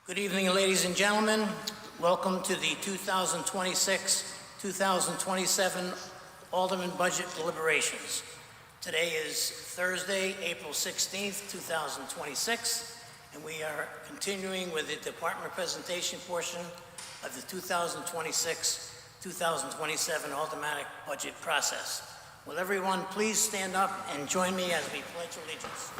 Good evening, ladies and gentlemen. Welcome to the 2026-2027 Alderman Budget Deliberations. Today is Thursday, April 16th, 2026, and we are continuing with the department presentation portion of the 2026-2027 Aldermanic Budget process. Will everyone please stand up and join me as we pledge allegiance?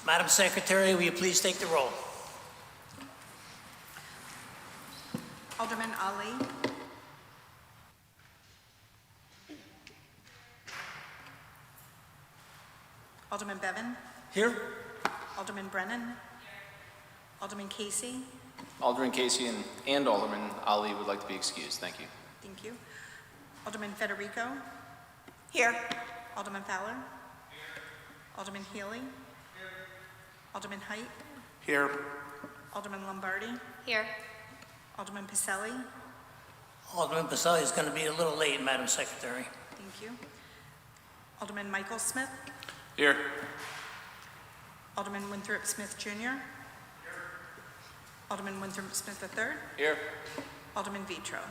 Madam Secretary, will you please take the roll? Alderman Ali. Alderman Bevan. Here. Alderman Brennan. Alderman Casey. Alderman Casey and Alderman Ali would like to be excused. Thank you. Thank you. Alderman Federico. Here. Alderman Fowler. Here. Alderman Healy. Here. Alderman Height. Here. Alderman Lombardi. Here. Alderman Pacelli. Alderman Pacelli is going to be a little late, Madam Secretary. Thank you. Alderman Michael Smith. Here. Alderman Winthrop Smith Jr. Here. Alderman Winthrop Smith III. Here. Alderman Vitro.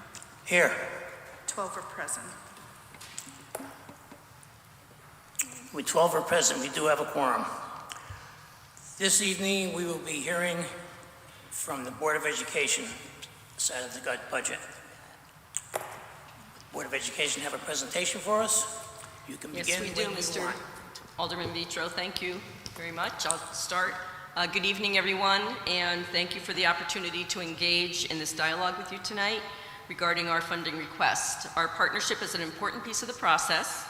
Here. 12 are present. With 12 are present, we do have a quorum. This evening, we will be hearing from the Board of Education side of the budget. Board of Education have a presentation for us. You can begin. Yes, we do, Mr. Alderman Vitro. Thank you very much. I'll start. Good evening, everyone, and thank you for the opportunity to engage in this dialogue with you tonight regarding our funding request. Our partnership is an important piece of the process,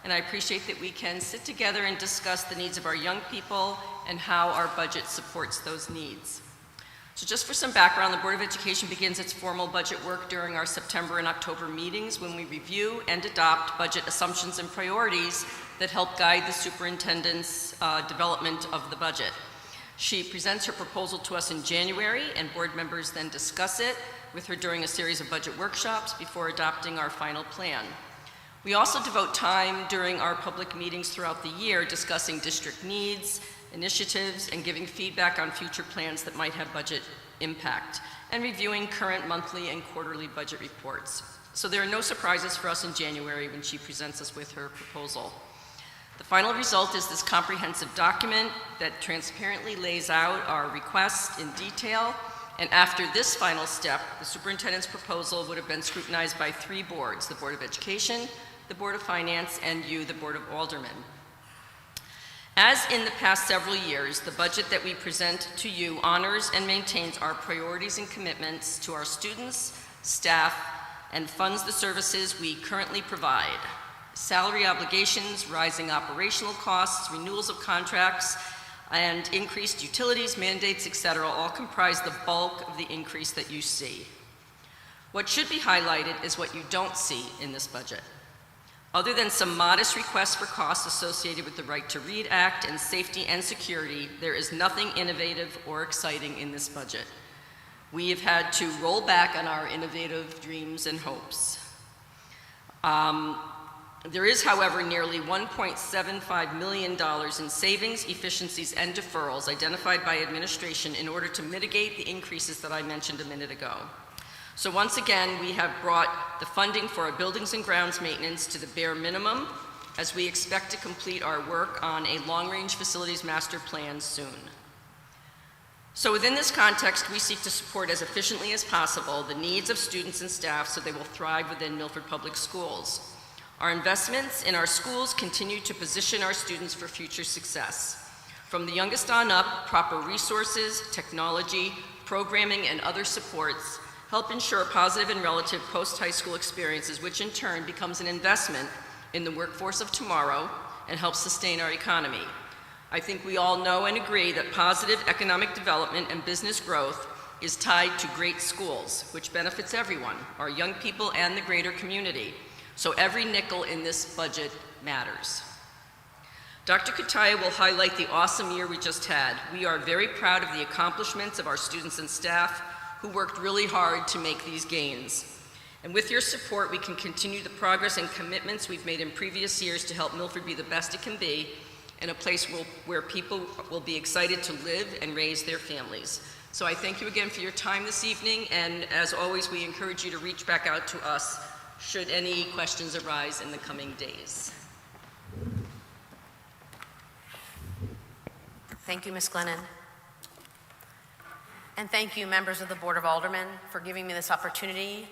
and I appreciate that we can sit together and discuss the needs of our young people and how our budget supports those needs. So just for some background, the Board of Education begins its formal budget work during our September and October meetings when we review and adopt budget assumptions and priorities that help guide the superintendent's development of the budget. She presents her proposal to us in January, and board members then discuss it with her during a series of budget workshops before adopting our final plan. We also devote time during our public meetings throughout the year discussing district needs, initiatives, and giving feedback on future plans that might have budget impact, and reviewing current monthly and quarterly budget reports. So there are no surprises for us in January when she presents us with her proposal. The final result is this comprehensive document that transparently lays out our request in detail, and after this final step, the superintendent's proposal would have been scrutinized by 3 boards: the Board of Education, the Board of Finance, and you, the Board of Aldermen. As in the past several years, the budget that we present to you honors and maintains our priorities and commitments to our students, staff, and funds the services we currently provide. Salary obligations, rising operational costs, renewals of contracts, and increased utilities, mandates, etc., all comprise the bulk of the increase that you see. What should be highlighted is what you don't see in this budget. Other than some modest requests for costs associated with the Right to Read Act and safety and security, there is nothing innovative or exciting in this budget. We have had to roll back on our innovative dreams and hopes. There is, however, nearly $1.75 million in savings, efficiencies, and deferrals identified by administration in order to mitigate the increases that I mentioned a minute ago. So once again, we have brought the funding for our buildings and grounds maintenance to the bare minimum as we expect to complete our work on a long-range facilities master plan soon. So within this context, we seek to support as efficiently as possible the needs of students and staff so they will thrive within Milford Public Schools. Our investments in our schools continue to position our students for future success. From the youngest on up, proper resources, technology, programming, and other supports help ensure positive and relative post-high school experiences, which in turn becomes an investment in the workforce of tomorrow and helps sustain our economy. I think we all know and agree that positive economic development and business growth is tied to great schools, which benefits everyone, our young people and the greater community. So every nickel in this budget matters. Dr. Kataya will highlight the awesome year we just had. We are very proud of the accomplishments of our students and staff who worked really hard to make these gains. And with your support, we can continue the progress and commitments we've made in previous years to help Milford be the best it can be and a place where people will be excited to live and raise their families. So I thank you again for your time this evening, and as always, we encourage you to reach back out to us should any questions arise in the coming days. Thank you, Ms. Glennon. And thank you, members of the Board of Aldermen, for giving me this opportunity.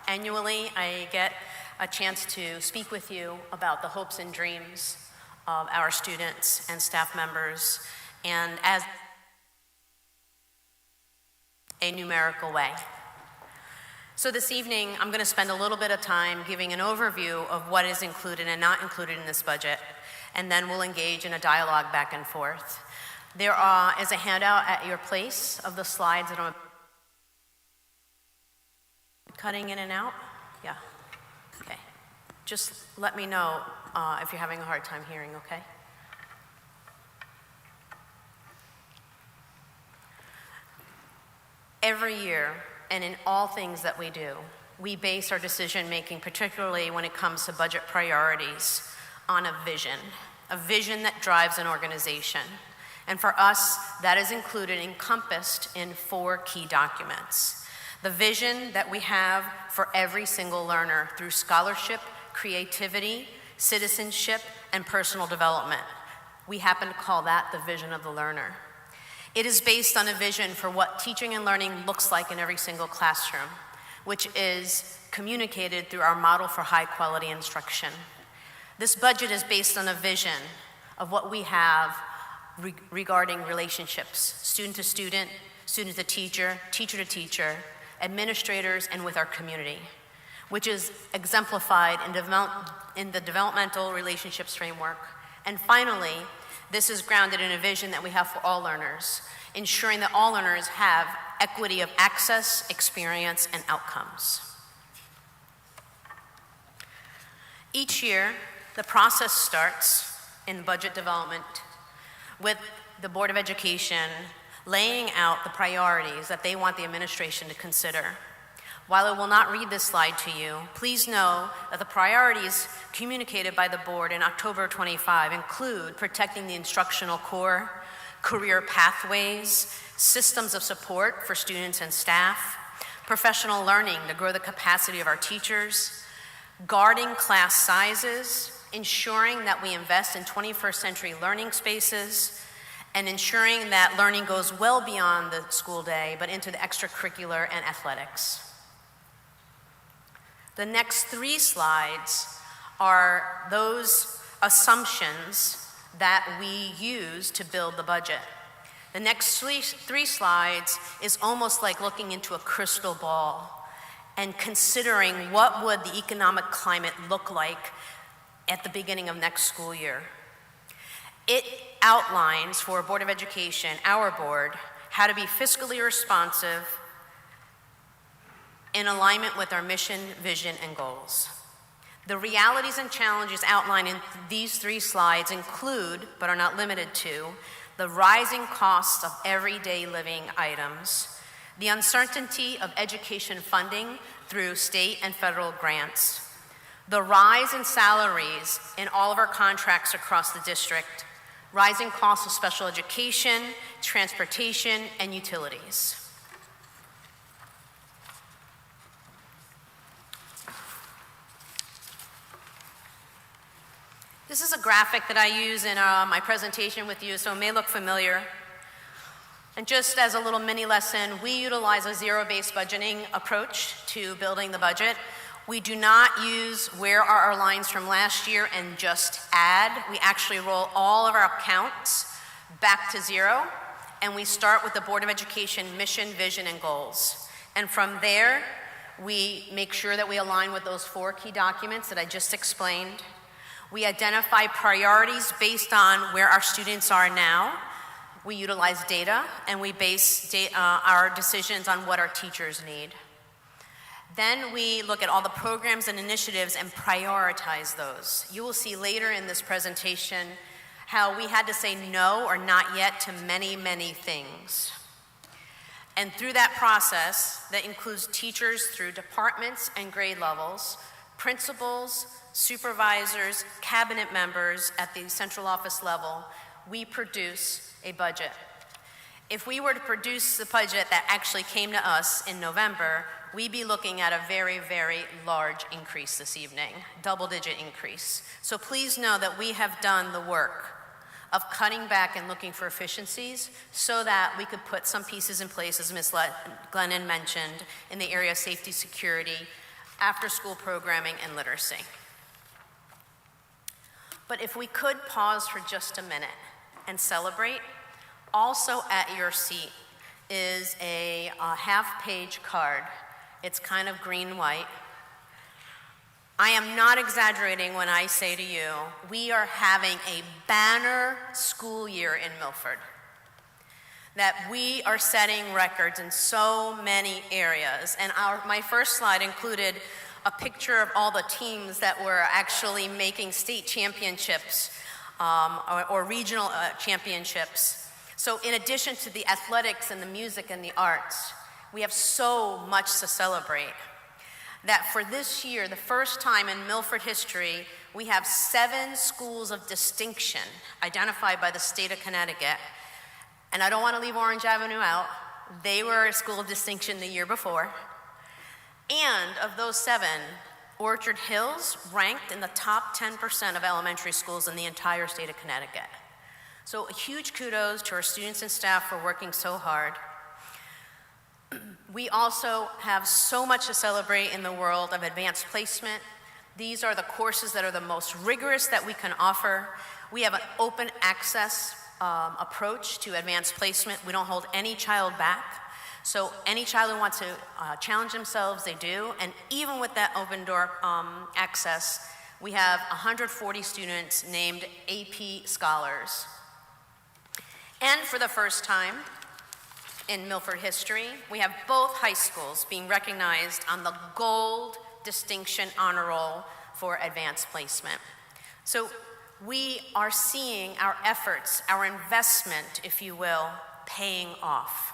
Annually, I get a chance to speak with you about the hopes and dreams of our students and staff members, and as a numerical way. So this evening, I'm going to spend a little bit of time giving an overview of what is included and not included in this budget, and then we'll engage in a dialogue back and forth. There is a handout at your place of the slides that I'm cutting in and out. Yeah, okay. Just let me know if you're having a hard time hearing, okay? Every year, and in all things that we do, we base our decision-making, particularly when it comes to budget priorities, on a vision that drives an organization. And for us, that is encompassed in 4 key documents. The vision that we have for every single learner through scholarship, creativity, citizenship, and personal development. We happen to call that the vision of the learner. It is based on a vision for what teaching and learning looks like in every single classroom, which is communicated through our model for high-quality instruction. This budget is based on a vision of what we have regarding relationships, student to student, student to teacher, teacher to teacher, administrators, and with our community, which is exemplified in the developmental relationships framework. And finally, this is grounded in a vision that we have for all learners, ensuring that all learners have equity of access, experience, and outcomes. Each year, the process starts in budget development with the Board of Education laying out the priorities that they want the administration to consider. While I will not read this slide to you, please know that the priorities communicated by the board in October 25 include protecting the instructional core, career pathways, systems of support for students and staff, professional learning to grow the capacity of our teachers, guarding class sizes, ensuring that we invest in 21st century learning spaces, and ensuring that learning goes well beyond the school day, but into the extracurricular and athletics. The next 3 slides are those assumptions that we use to build the budget. The next three slides is almost like looking into a crystal ball and considering what would the economic climate look like at the beginning of next school year. It outlines for Board of Education, our board, how to be fiscally responsive in alignment with our mission, vision, and goals. The realities and challenges outlined in these 3 slides include, but are not limited to, the rising costs of everyday living items, the uncertainty of education funding through state and federal grants, the rise in salaries in all of our contracts across the district, rising costs of special education, transportation, and utilities. This is a graphic that I use in my presentation with you, so it may look familiar. And just as a little mini lesson, we utilize a zero-based budgeting approach to building the budget. We do not use where are our lines from last year and just add. We actually roll all of our accounts back to 0, and we start with the Board of Education mission, vision, and goals. And from there, we make sure that we align with those 4 key documents that I just explained. We identify priorities based on where our students are now. We utilize data, and we base our decisions on what our teachers need. Then we look at all the programs and initiatives and prioritize those. You will see later in this presentation how we had to say no or not yet to many, many things. And through that process, that includes teachers through departments and grade levels, principals, supervisors, cabinet members at the central office level, we produce a budget. If we were to produce the budget that actually came to us in November, we'd be looking at a very, very large increase this evening, double-digit increase. So please know that we have done the work of cutting back and looking for efficiencies so that we could put some pieces in place, as Ms. Glennon mentioned, in the area of safety, security, after-school programming, and literacy. But if we could pause for just a minute and celebrate, also at your seat is a half-page card. It's kind of green-white. I am not exaggerating when I say to you, we are having a banner school year in Milford. That we are setting records in so many areas. And my first slide included a picture of all the teams that were actually making state championships or regional championships. So in addition to the athletics and the music and the arts, we have so much to celebrate. That for this year, the first time in Milford history, we have 7 schools of distinction identified by the state of Connecticut. And I don't want to leave Orange Avenue out. They were a school of distinction the year before. And of those 7, Orchard Hills ranked in the top 10% of elementary schools in the entire state of Connecticut. So a huge kudos to our students and staff for working so hard. We also have so much to celebrate in the world of advanced placement. These are the courses that are the most rigorous that we can offer. We have an open access approach to advanced placement. We don't hold any child back. So any child who wants to challenge themselves, they do. And even with that open door access, we have 140 students named AP Scholars. And for the first time in Milford history, we have both high schools being recognized on the Gold Distinction Honor Roll for advanced placement. So we are seeing our efforts, our investment, if you will, paying off.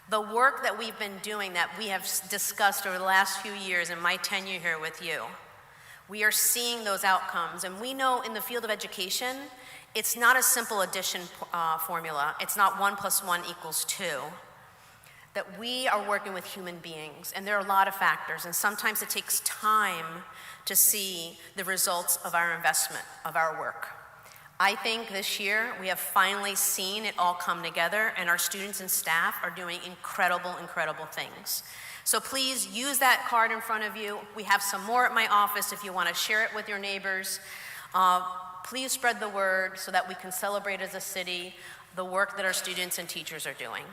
The work that we've been doing that we have discussed over the last few years in my tenure here with you, we are seeing those outcomes. And we know in the field of education, it's not a simple addition formula. It's not 1 + 1 = 2. That we are working with human beings, and there are a lot of factors, and sometimes it takes time to see the results of our investment, of our work. I think this year we have finally seen it all come together, and our students and staff are doing incredible, incredible things. So please use that card in front of you. We have some more at my office if you want to share it with your neighbors. Please spread the word so that we can celebrate as a city the work that our students and teachers are doing.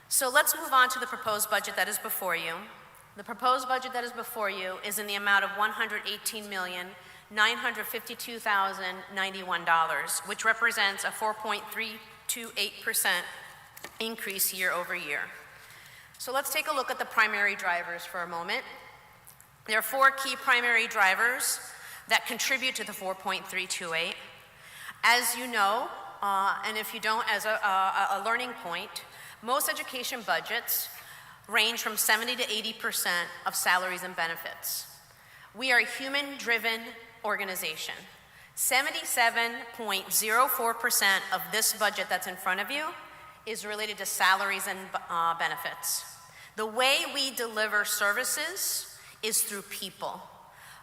So let's move on to the proposed budget that is before you. The proposed budget that is before you is in the amount of $118,952,091, which represents a 4.328% increase year over year. So let's take a look at the primary drivers for a moment. There are 4 key primary drivers that contribute to the 4.328. As you know, and if you don't, as a learning point, most education budgets range from 70 to 80% of salaries and benefits. We are a human-driven organization. 77.04% of this budget that's in front of you is related to salaries and benefits. The way we deliver services is through people.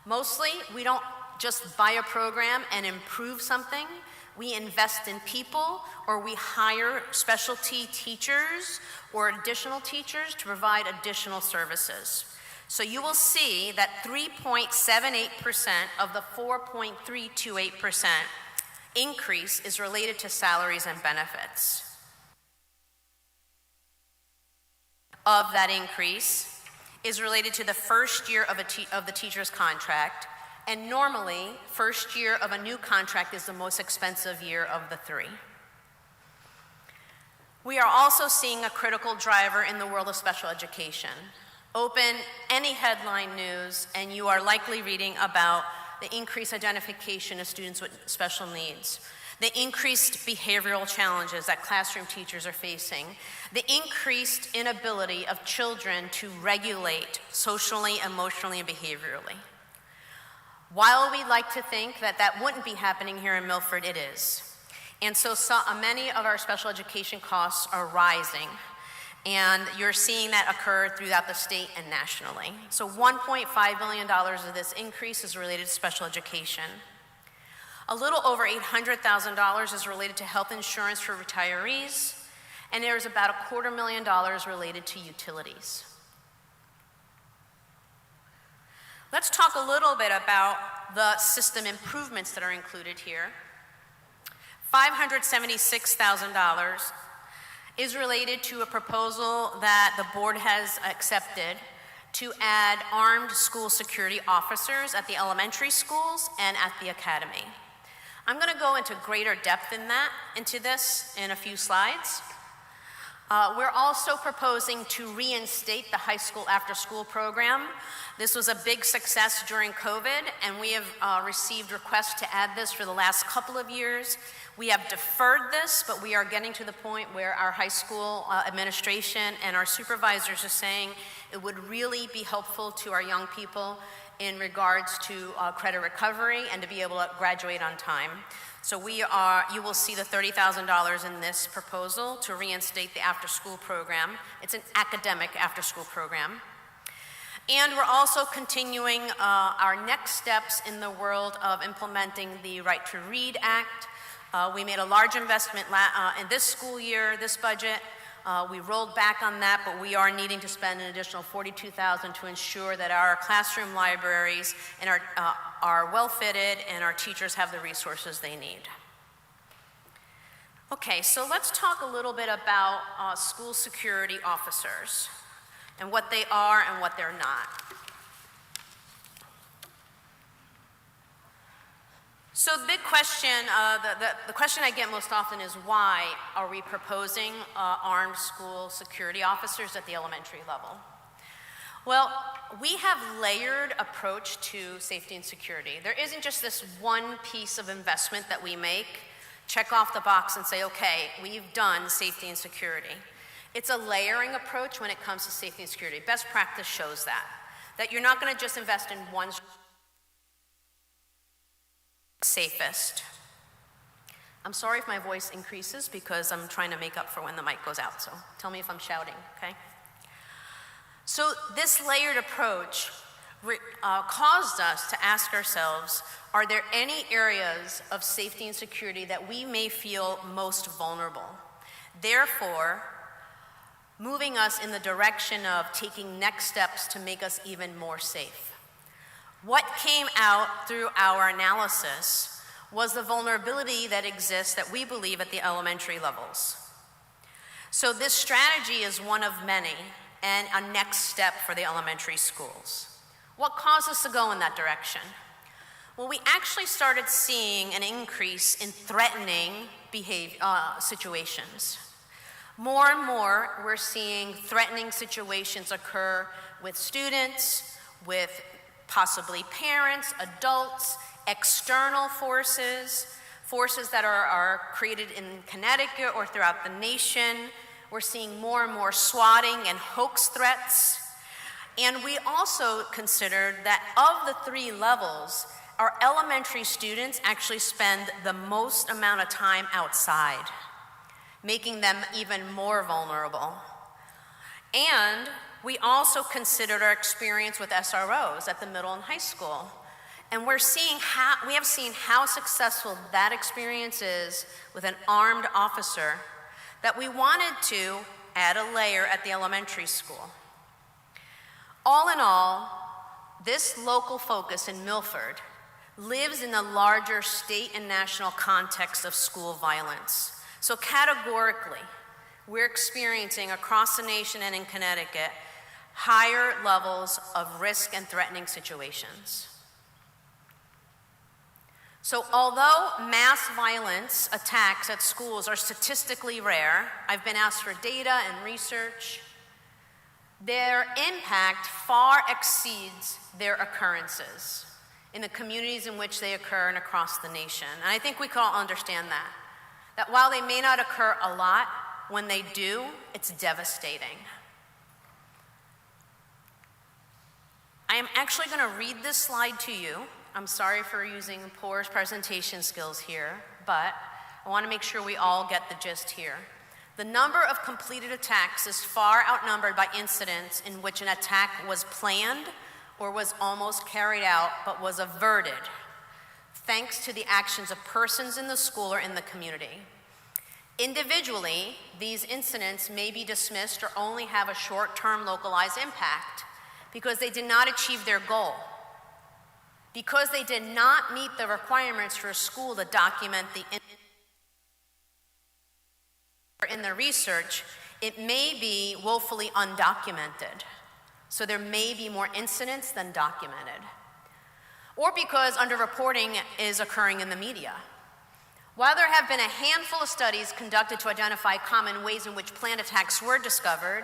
Mostly, we don't just buy a program and improve something. We invest in people, or we hire specialty teachers or additional teachers to provide additional services. So you will see that 3.78% of the 4.328% increase is related to salaries and benefits. Of that increase is related to the first year of the teacher's contract, and normally, first year of a new contract is the most expensive year of the 3. We are also seeing a critical driver in the world of special education. Open any headline news, and you are likely reading about the increased identification of students with special needs, the increased behavioral challenges that classroom teachers are facing, the increased inability of children to regulate socially, emotionally, and behaviorally. While we like to think that that wouldn't be happening here in Milford, it is. And so many of our special education costs are rising, and you're seeing that occur throughout the state and nationally. So $1.5 billion of this increase is related to special education. A little over $800,000 is related to health insurance for retirees, and there's about $250,000 related to utilities. Let's talk a little bit about the system improvements that are included here. $576,000 is related to a proposal that the board has accepted to add armed school security officers at the elementary schools and at the academy. I'm going to go into greater depth into this in a few slides. We're also proposing to reinstate the high school after-school program. This was a big success during COVID, and we have received requests to add this for the last couple of years. We have deferred this, but we are getting to the point where our high school administration and our supervisors are saying it would really be helpful to our young people in regards to credit recovery and to be able to graduate on time. So you will see the $30,000 in this proposal to reinstate the after-school program. It's an academic after-school program. And we're also continuing our next steps in the world of implementing the Right to Read Act. We made a large investment in this school year, this budget. We rolled back on that, but we are needing to spend an additional $42,000 to ensure that our classroom libraries and are well-fitted and our teachers have the resources they need. Okay, so let's talk a little bit about school security officers and what they are and what they're not. So the big question, the question I get most often is why are we proposing armed school security officers at the elementary level? Well, we have layered approach to safety and security. There isn't just this one piece of investment that we make, check off the box and say, okay, we've done safety and security. It's a layering approach when it comes to safety and security. Best practice shows that you're not going to just invest in one safest. I'm sorry if my voice increases because I'm trying to make up for when the mic goes out, so tell me if I'm shouting, okay? So this layered approach caused us to ask ourselves, are there any areas of safety and security that we may feel most vulnerable? Therefore, moving us in the direction of taking next steps to make us even more safe. What came out through our analysis was the vulnerability that exists that we believe at the elementary levels. So this strategy is one of many and a next step for the elementary schools. What caused us to go in that direction? Well, we actually started seeing an increase in threatening situations. More and more, we're seeing threatening situations occur with students, with possibly parents, adults, external forces that are created in Connecticut or throughout the nation. We're seeing more and more swatting and hoax threats. And we also considered that of the three levels, our elementary students actually spend the most amount of time outside, making them even more vulnerable. And we also considered our experience with SROs at the middle and high school. And we have seen how successful that experience is with an armed officer that we wanted to add a layer at the elementary school. All in all, this local focus in Milford lives in the larger state and national context of school violence. So categorically, we're experiencing across the nation and in Connecticut higher levels of risk and threatening situations. So although mass violence attacks at schools are statistically rare, I've been asked for data and research, their impact far exceeds their occurrences. in the communities in which they occur and across the nation. And I think we can all understand that while they may not occur a lot, when they do, it's devastating. I am actually going to read this slide to you. I'm sorry for using poor presentation skills here, but I want to make sure we all get the gist here. The number of completed attacks is far outnumbered by incidents in which an attack was planned or was almost carried out but was averted, thanks to the actions of persons in the school or in the community. Individually, these incidents may be dismissed or only have a short-term localized impact because they did not achieve their goal. Because they did not meet the requirements for a school to document the in the research, it may be woefully undocumented. So there may be more incidents than documented. Or because underreporting is occurring in the media. While there have been a handful of studies conducted to identify common ways in which planned attacks were discovered,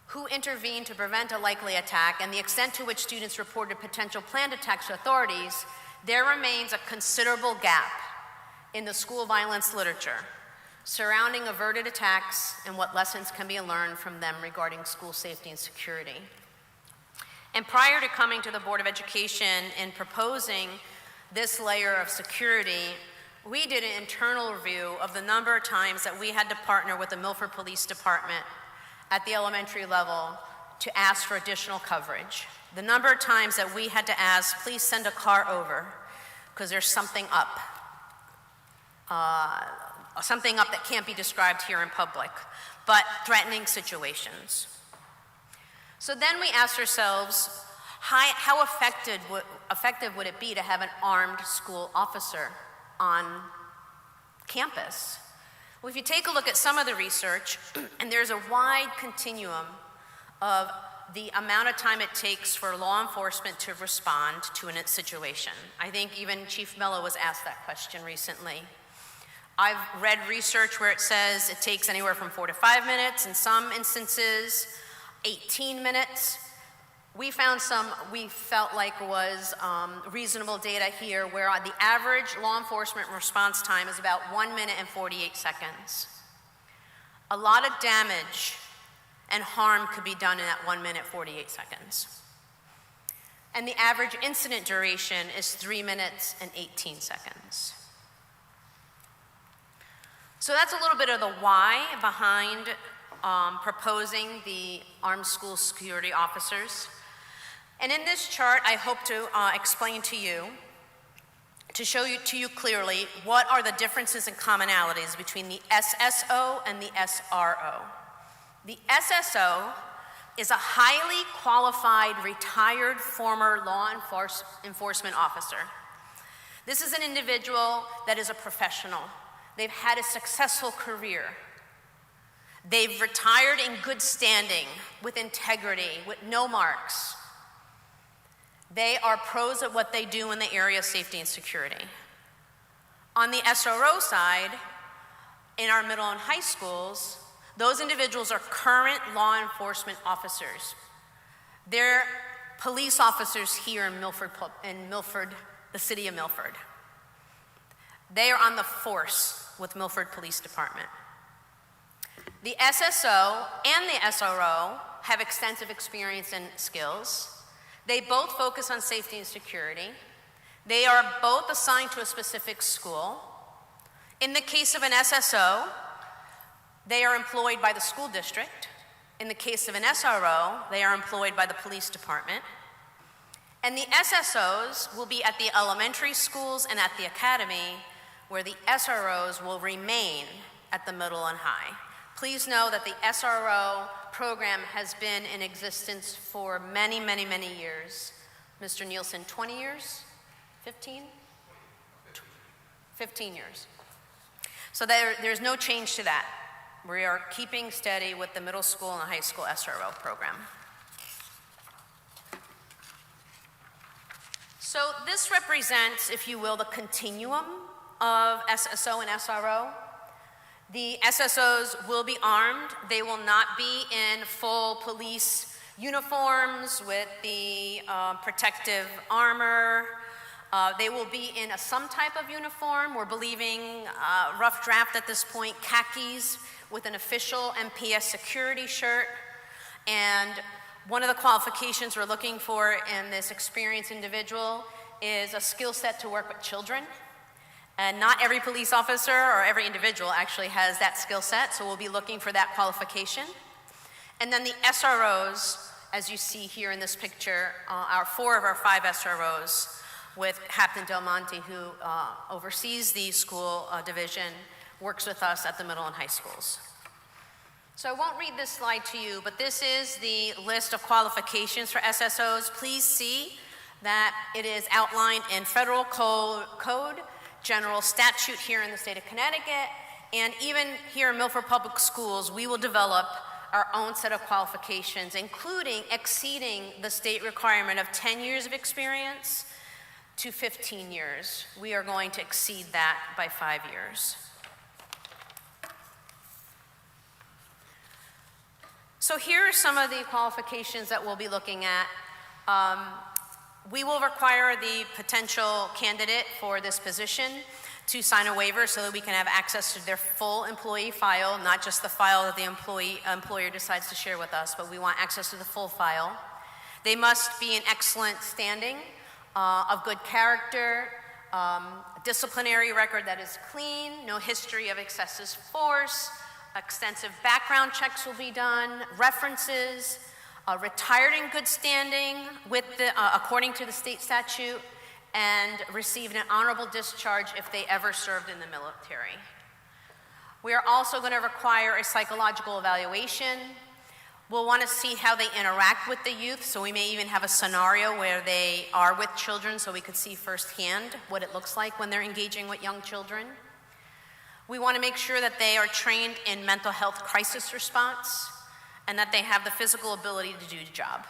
who intervened to prevent a likely attack, and the extent to which students reported potential planned attacks to authorities, there remains a considerable gap in the school violence literature surrounding averted attacks and what lessons can be learned from them regarding school safety and security. And prior to coming to the Board of Education and proposing this layer of security, we did an internal review of the number of times that we had to partner with the Milford Police Department at the elementary level to ask for additional coverage. The number of times that we had to ask, please send a car over, because there's something up. Something up that can't be described here in public, but threatening situations. So then we asked ourselves, how effective would it be to have an armed school officer on campus? Well, if you take a look at some of the research, and there's a wide continuum of the amount of time it takes for law enforcement to respond to a situation. I think even Chief Mello was asked that question recently. I've read research where it says it takes anywhere from 4 to 5 minutes, in some instances, 18 minutes. We found some we felt like was reasonable data here where the average law enforcement response time is about 1 minute and 48 seconds. A lot of damage and harm could be done in that 1 minute, 48 seconds. And the average incident duration is 3 minutes and 18 seconds. So that's a little bit of the why behind proposing the armed school security officers. And in this chart, I hope to explain to you, to show to you clearly what are the differences and commonalities between the SSO and the SRO. The SSO is a highly qualified, retired former law enforcement officer. This is an individual that is a professional. They've had a successful career. They've retired in good standing, with integrity, with no marks. They are pros at what they do in the area of safety and security. On the SRO side, in our middle and high schools, those individuals are current law enforcement officers. They're police officers here in Milford, the city of Milford. They are on the force with Milford Police Department. The SSO and the SRO have extensive experience and skills. They both focus on safety and security. They are both assigned to a specific school. In the case of an SSO, they are employed by the school district. In the case of an SRO, they are employed by the police department. And the SSOs will be at the elementary schools and at the academy, where the SROs will remain at the middle and high. Please know that the SRO program has been in existence for many, many, many years. Mr. Nielsen, 20 years? 15? 15 years. So there's no change to that. We are keeping steady with the middle school and the high school SRO program. So this represents, if you will, the continuum of SSO and SRO. The SSOs will be armed. They will not be in full police uniforms with the protective armor. They will be in some type of uniform. We're believing rough draft at this point, khakis with an official MPS security shirt. And one of the qualifications we're looking for in this experienced individual is a skill set to work with children. And not every police officer or every individual actually has that skill set, so we'll be looking for that qualification. And then the SROs, as you see here in this picture, our 4 of our 5 SROs with Captain Del Monte, who oversees the school division, works with us at the middle and high schools. So I won't read this slide to you, but this is the list of qualifications for SSOs. Please see that it is outlined in federal code, general statute here in the state of Connecticut, and even here in Milford Public Schools, we will develop our own set of qualifications, including exceeding the state requirement of 10 years of experience to 15 years. We are going to exceed that by 5 years. So here are some of the qualifications that we'll be looking at. We will require the potential candidate for this position to sign a waiver so that we can have access to their full employee file, not just the file that the employer decides to share with us, but we want access to the full file. They must be in excellent standing, of good character, disciplinary record that is clean, no history of excessive force, extensive background checks will be done, references, retired in good standing with according to the state statute, and received an honorable discharge if they ever served in the military. We are also going to require a psychological evaluation. We'll want to see how they interact with the youth, so we may even have a scenario where they are with children so we could see firsthand what it looks like when they're engaging with young children. We want to make sure that they are trained in mental health crisis response and that they have the physical ability to do the job.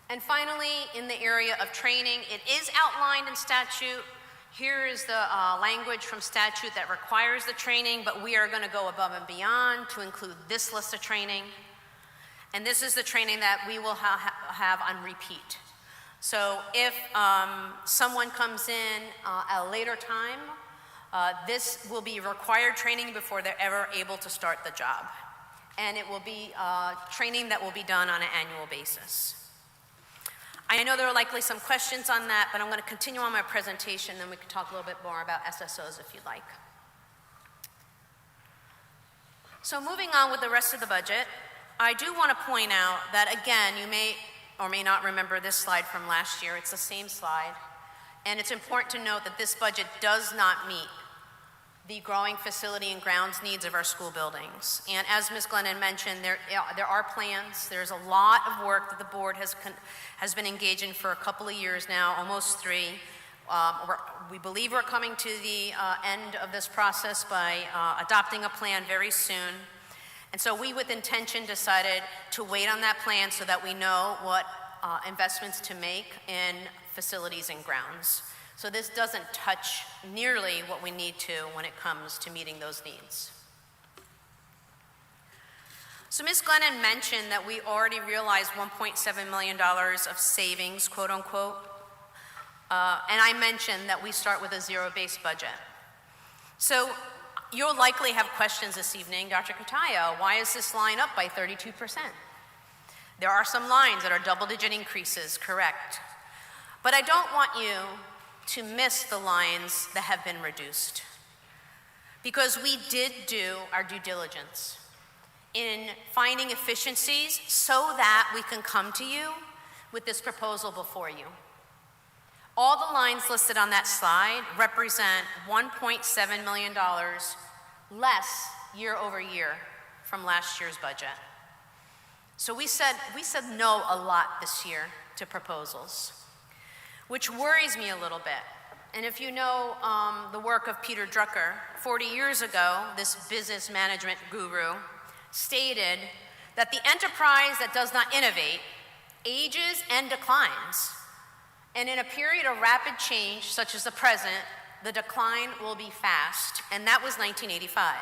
And finally, in the area of training, it is outlined in statute. Here is the language from statute that requires the training, but we are going to go above and beyond to include this list of training. And this is the training that we will have on repeat. So if someone comes in at a later time, this will be required training before they're ever able to start the job. And it will be training that will be done on an annual basis. I know there are likely some questions on that, but I'm going to continue on my presentation, then we can talk a little bit more about SSOs if you'd like. So moving on with the rest of the budget, I do want to point out that, again, you may or may not remember this slide from last year. It's the same slide. And it's important to note that this budget does not meet the growing facility and grounds needs of our school buildings. And as Ms. Glennon mentioned, there are plans. There's a lot of work that the board has been engaged in for a couple of years now, almost 3. We believe we're coming to the end of this process by adopting a plan very soon. And so we, with intention, decided to wait on that plan so that we know what investments to make in facilities and grounds. So this doesn't touch nearly what we need to when it comes to meeting those needs. So Ms. Glennon mentioned that we already realized $1.7 million of savings, quote unquote, and I mentioned that we start with a zero-based budget. So you'll likely have questions this evening, Dr. Kataya, why is this line up by 32%? There are some lines that are double-digit increases, correct. But I don't want you to miss the lines that have been reduced, because we did do our due diligence in finding efficiencies so that we can come to you with this proposal before you. All the lines listed on that slide represent $1.7 million less year over year from last year's budget. So we said no a lot this year to proposals, which worries me a little bit. And if you know the work of Peter Drucker, 40 years ago, this business management guru stated that the enterprise that does not innovate ages and declines. And in a period of rapid change, such as the present, the decline will be fast. And that was 1985.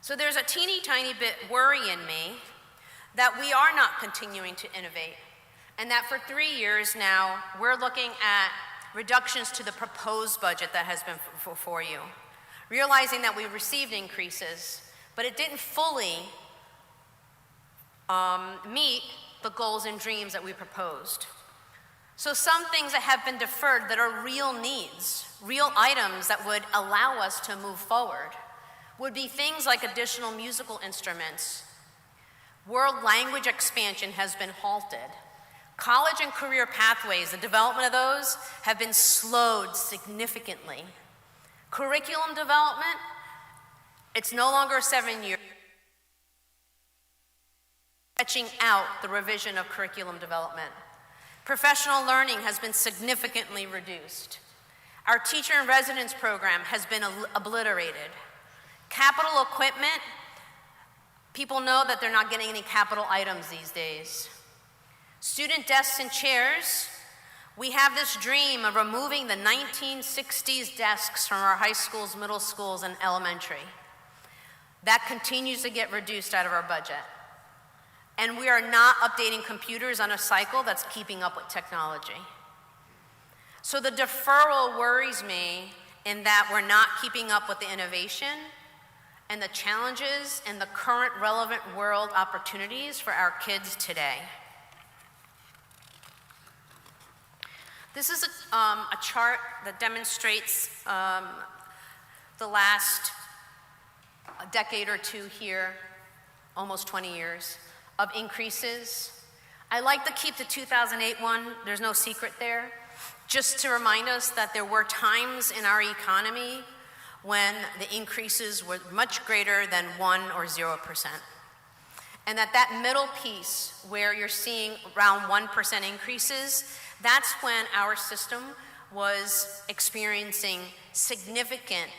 So there's a teeny tiny bit worry in me that we are not continuing to innovate, and that for 3 years now, we're looking at reductions to the proposed budget that has been before you, realizing that we received increases, but it didn't fully meet the goals and dreams that we proposed. So some things that have been deferred that are real needs, real items that would allow us to move forward, would be things like additional musical instruments. World language expansion has been halted. College and career pathways, the development of those have been slowed significantly. Curriculum development, it's no longer 7 years. Stretching out the revision of curriculum development. Professional learning has been significantly reduced. Our teacher in residence program has been obliterated. Capital equipment, people know that they're not getting any capital items these days. Student desks and chairs, we have this dream of removing the 1960s desks from our high schools, middle schools, and elementary. That continues to get reduced out of our budget. And we are not updating computers on a cycle that's keeping up with technology. So the deferral worries me in that we're not keeping up with the innovation and the challenges and the current relevant world opportunities for our kids today. This is a chart that demonstrates the last decade or two here, almost 20 years, of increases. I like to keep the 2008 one, there's no secret there, just to remind us that there were times in our economy when the increases were much greater than 1 or 0%. And that middle piece where you're seeing around 1% increases, that's when our system was experiencing significant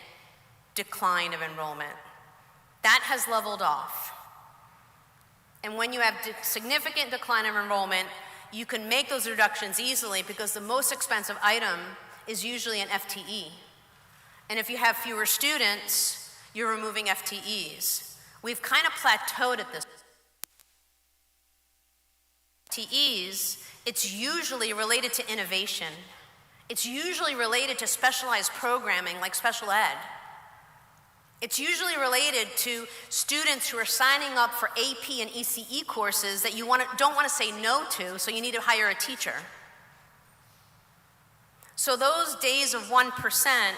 decline of enrollment. That has leveled off. And when you have significant decline of enrollment, you can make those reductions easily because the most expensive item is usually an FTE. And if you have fewer students, you're removing FTEs. We've kind of plateaued at this. FTEs, it's usually related to innovation. It's usually related to specialized programming like special ed. It's usually related to students who are signing up for AP and ECE courses that you don't want to say no to, so you need to hire a teacher. So those days of 1%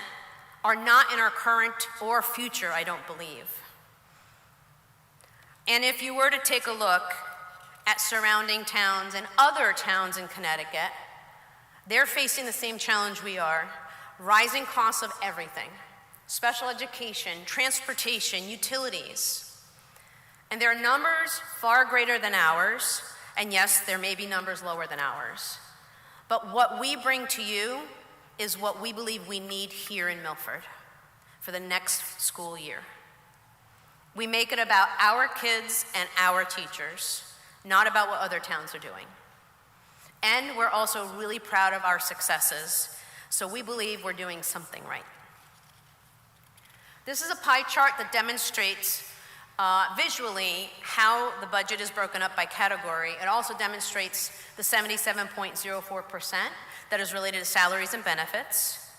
are not in our current or future, I don't believe. And if you were to take a look at surrounding towns and other towns in Connecticut, they're facing the same challenge we are, rising costs of everything. Special education, transportation, utilities. And there are numbers far greater than ours, and yes, there may be numbers lower than ours. But what we bring to you is what we believe we need here in Milford for the next school year. We make it about our kids and our teachers, not about what other towns are doing. And we're also really proud of our successes, so we believe we're doing something right. This is a pie chart that demonstrates visually how the budget is broken up by category. It also demonstrates the 77.04% that is related to salaries and benefits.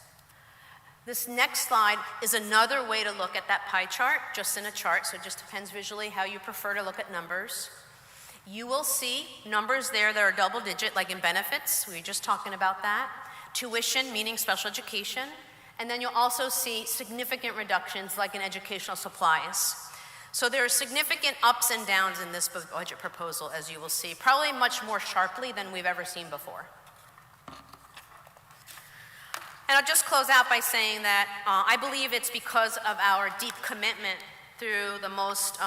This next slide is another way to look at that pie chart, just in a chart, so it just depends visually how you prefer to look at numbers. You will see numbers there that are double digit, like in benefits, we were just talking about that. Tuition, meaning special education. And then you'll also see significant reductions like in educational supplies. So there are significant ups and downs in this budget proposal, as you will see, probably much more sharply than we've ever seen before. And I'll just close out by saying that I believe it's because of our deep commitment through the most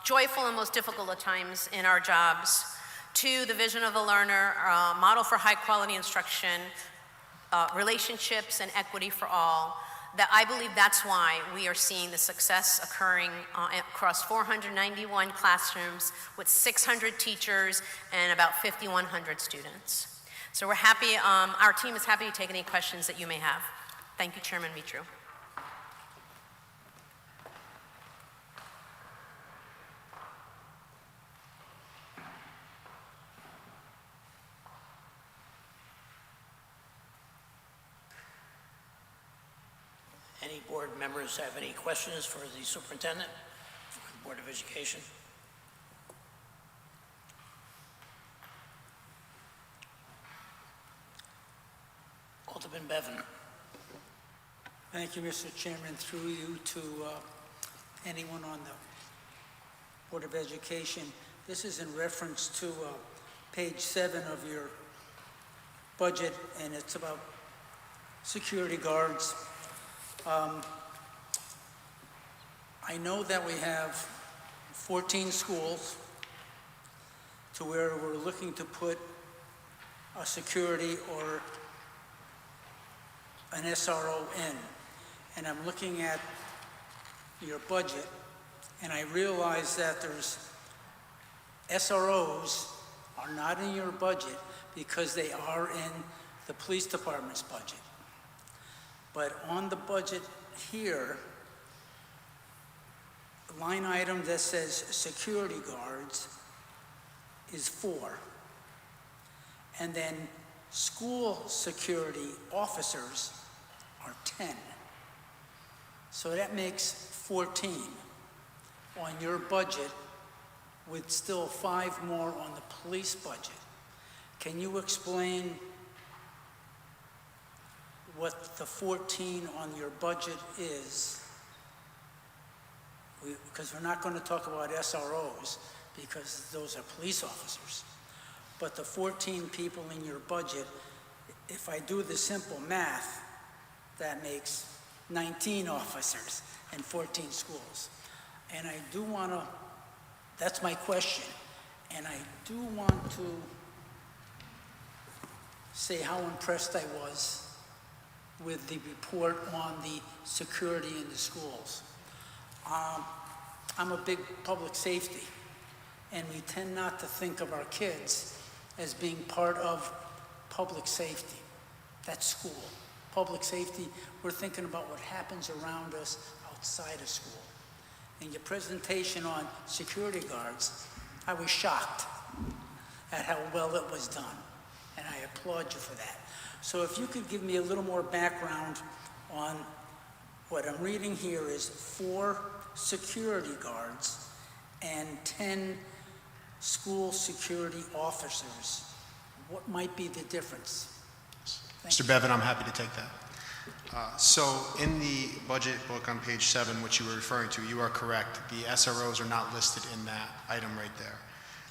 joyful and most difficult of times in our jobs to the vision of the learner, model for high quality instruction, relationships and equity for all, that I believe that's why we are seeing the success occurring across 491 classrooms with 600 teachers and about 5,100 students. So we're happy, our team is happy to take any questions that you may have. Thank you, Chairman Vitru. Any board members have any questions for the superintendent, for the Board of Education? Alderman Bevan. Thank you, Mr. Chairman. Through you to anyone on the Board of Education. This is in reference to page 7 of your budget, and it's about security guards. I know that we have 14 schools to where we're looking to put a security or an SRO in. And I'm looking at your budget, and I realize that there's SROs are not in your budget because they are in the police department's budget. But on the budget here, the line item that says security guards is 4. And then school security officers are 10. So that makes 14 on your budget, with still 5 more on the police budget. Can you explain what the 14 on your budget is? Because we're not going to talk about SROs, because those are police officers. But the 14 people in your budget, if I do the simple math, that makes 19 officers and 14 schools. And I do want to, that's my question, and I do want to say how impressed I was with the report on the security in the schools. I'm a big public safety, and we tend not to think of our kids as being part of public safety. That's school. Public safety, we're thinking about what happens around us outside of school. In your presentation on security guards, I was shocked at how well it was done, and I applaud you for that. So if you could give me a little more background on what I'm reading here is 4 security guards and 10 school security officers. What might be the difference? Thank Mr. Bevan, I'm happy to take that. So in the budget book on page 7, which you were referring to, you are correct. The SROs are not listed in that item right there.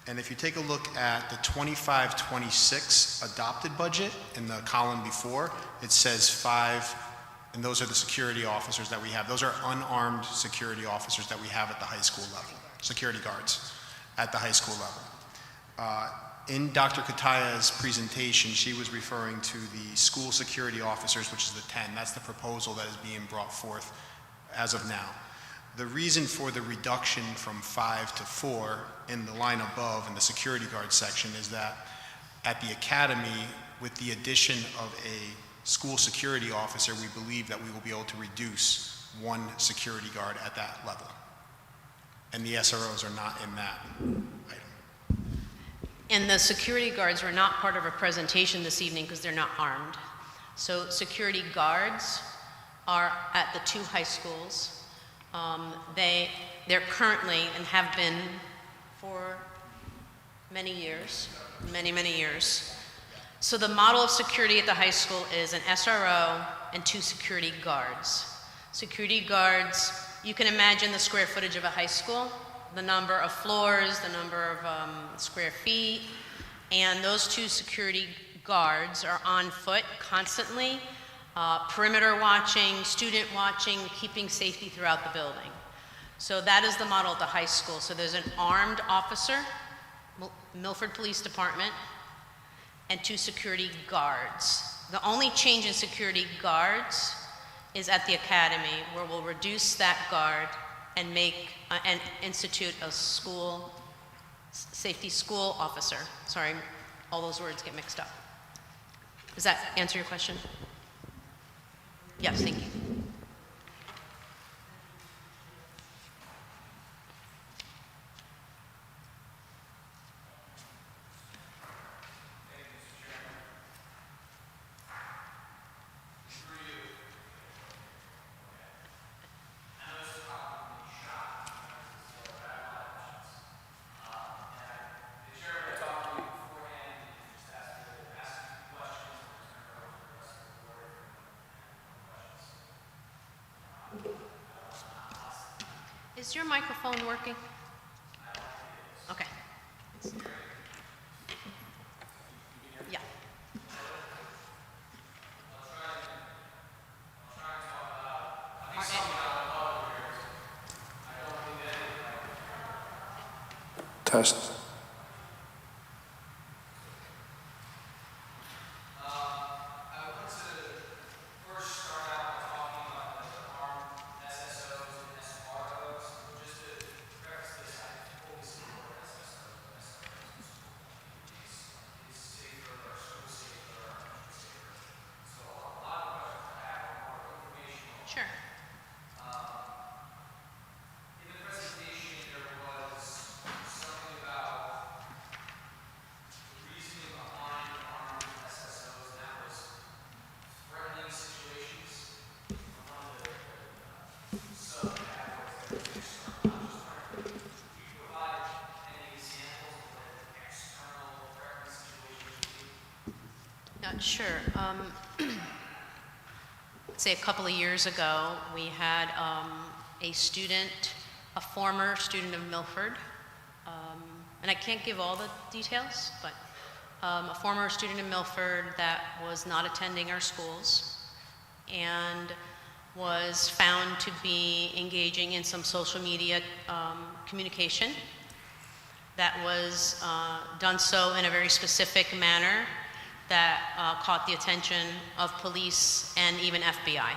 And if you take a look at the 25-26 adopted budget in the column before, it says 5, and those are the security officers that we have. Those are unarmed security officers that we have at the high school level, security guards at the high school level. In Dr. Kataya's presentation, she was referring to the school security officers, which is the 10. That's the proposal that is being brought forth as of now. The reason for the reduction from 5 to 4 in the line above in the security guard section is that at the academy, with the addition of a school security officer, we believe that we will be able to reduce 1 security guard at that level. And the SROs are not in that item. And the security guards were not part of our presentation this evening because they're not armed. So security guards are at the 2 high schools. They're currently and have been for many years, many years. So the model of security at the high school is an SRO and 2 security guards. Security guards, you can imagine the square footage of a high school, the number of floors, the number of square feet, and those 2 security guards are on foot constantly, perimeter watching, student watching, keeping safety throughout the building. So that is the model at the high school. So there's an armed officer, Milford Police Department, and 2 security guards. The only change in security guards is at the academy, where we'll reduce that guard and make and institute a school safety school officer. Sorry, all those words get mixed up. Does that answer your question? Yes, thank you. Is your microphone working? Okay. Yeah. Test. Sure. Sure. Say a couple of years ago, we had a student, a former student of Milford, and I can't give all the details, but a former student of Milford that was not attending our schools and was found to be engaging in some social media communication that was done so in a very specific manner that caught the attention of police and even FBI.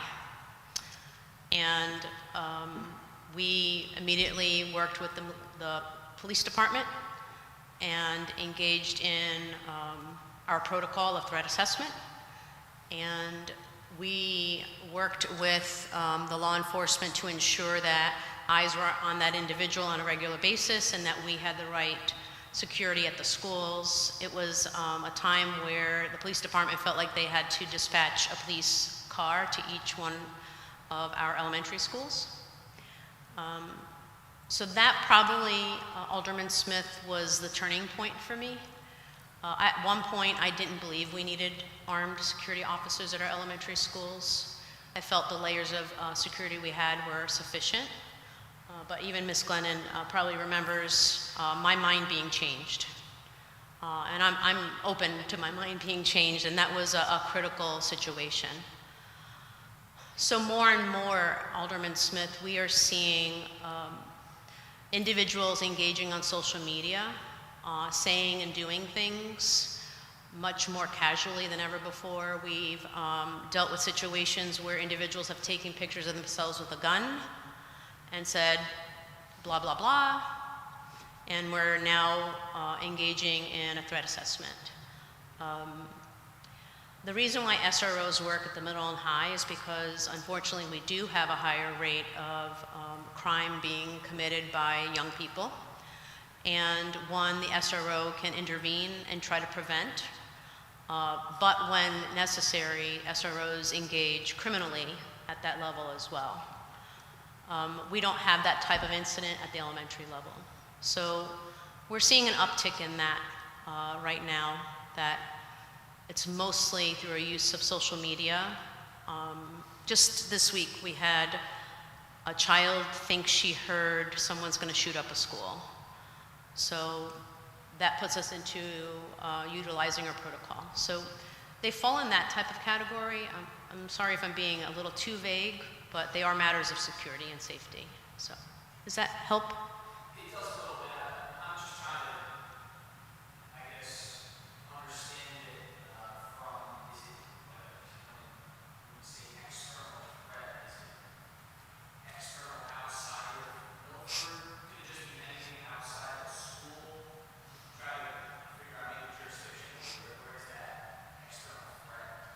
And we immediately worked with the police department and engaged in our protocol of threat assessment. And we worked with the law enforcement to ensure that eyes were on that individual on a regular basis and that we had the right security at the schools. It was a time where the police department felt like they had to dispatch a police car to each one of our elementary schools. So that probably, Alderman Smith, was the turning point for me. At one point, I didn't believe we needed armed security officers at our elementary schools. I felt the layers of security we had were sufficient. But even Ms. Glennon probably remembers my mind being changed. And I'm open to my mind being changed, and that was a critical situation. So more and more, Alderman Smith, we are seeing individuals engaging on social media, saying and doing things much more casually than ever before. We've dealt with situations where individuals have taken pictures of themselves with a gun and said, blah, blah, blah, and we're now engaging in a threat assessment. The reason why SROs work at the middle and high is because, unfortunately, we do have a higher rate of crime being committed by young people. And one, the SRO can intervene and try to prevent, but when necessary, SROs engage criminally at that level as well. We don't have that type of incident at the elementary level. So we're seeing an uptick in that right now, that it's mostly through a use of social media. Just this week, we had a child think she heard someone's going to shoot up a school. So that puts us into utilizing our protocol. So they fall in that type of category. I'm sorry if I'm being a little too vague, but they are matters of security and safety. So, does that help? It does a little bit. I'm just trying to, I guess, understand it from, is it, when you say external threat, is it external outside of Milford? Could it just be anything outside of school? Try to figure out maybe jurisdiction, where is that external threat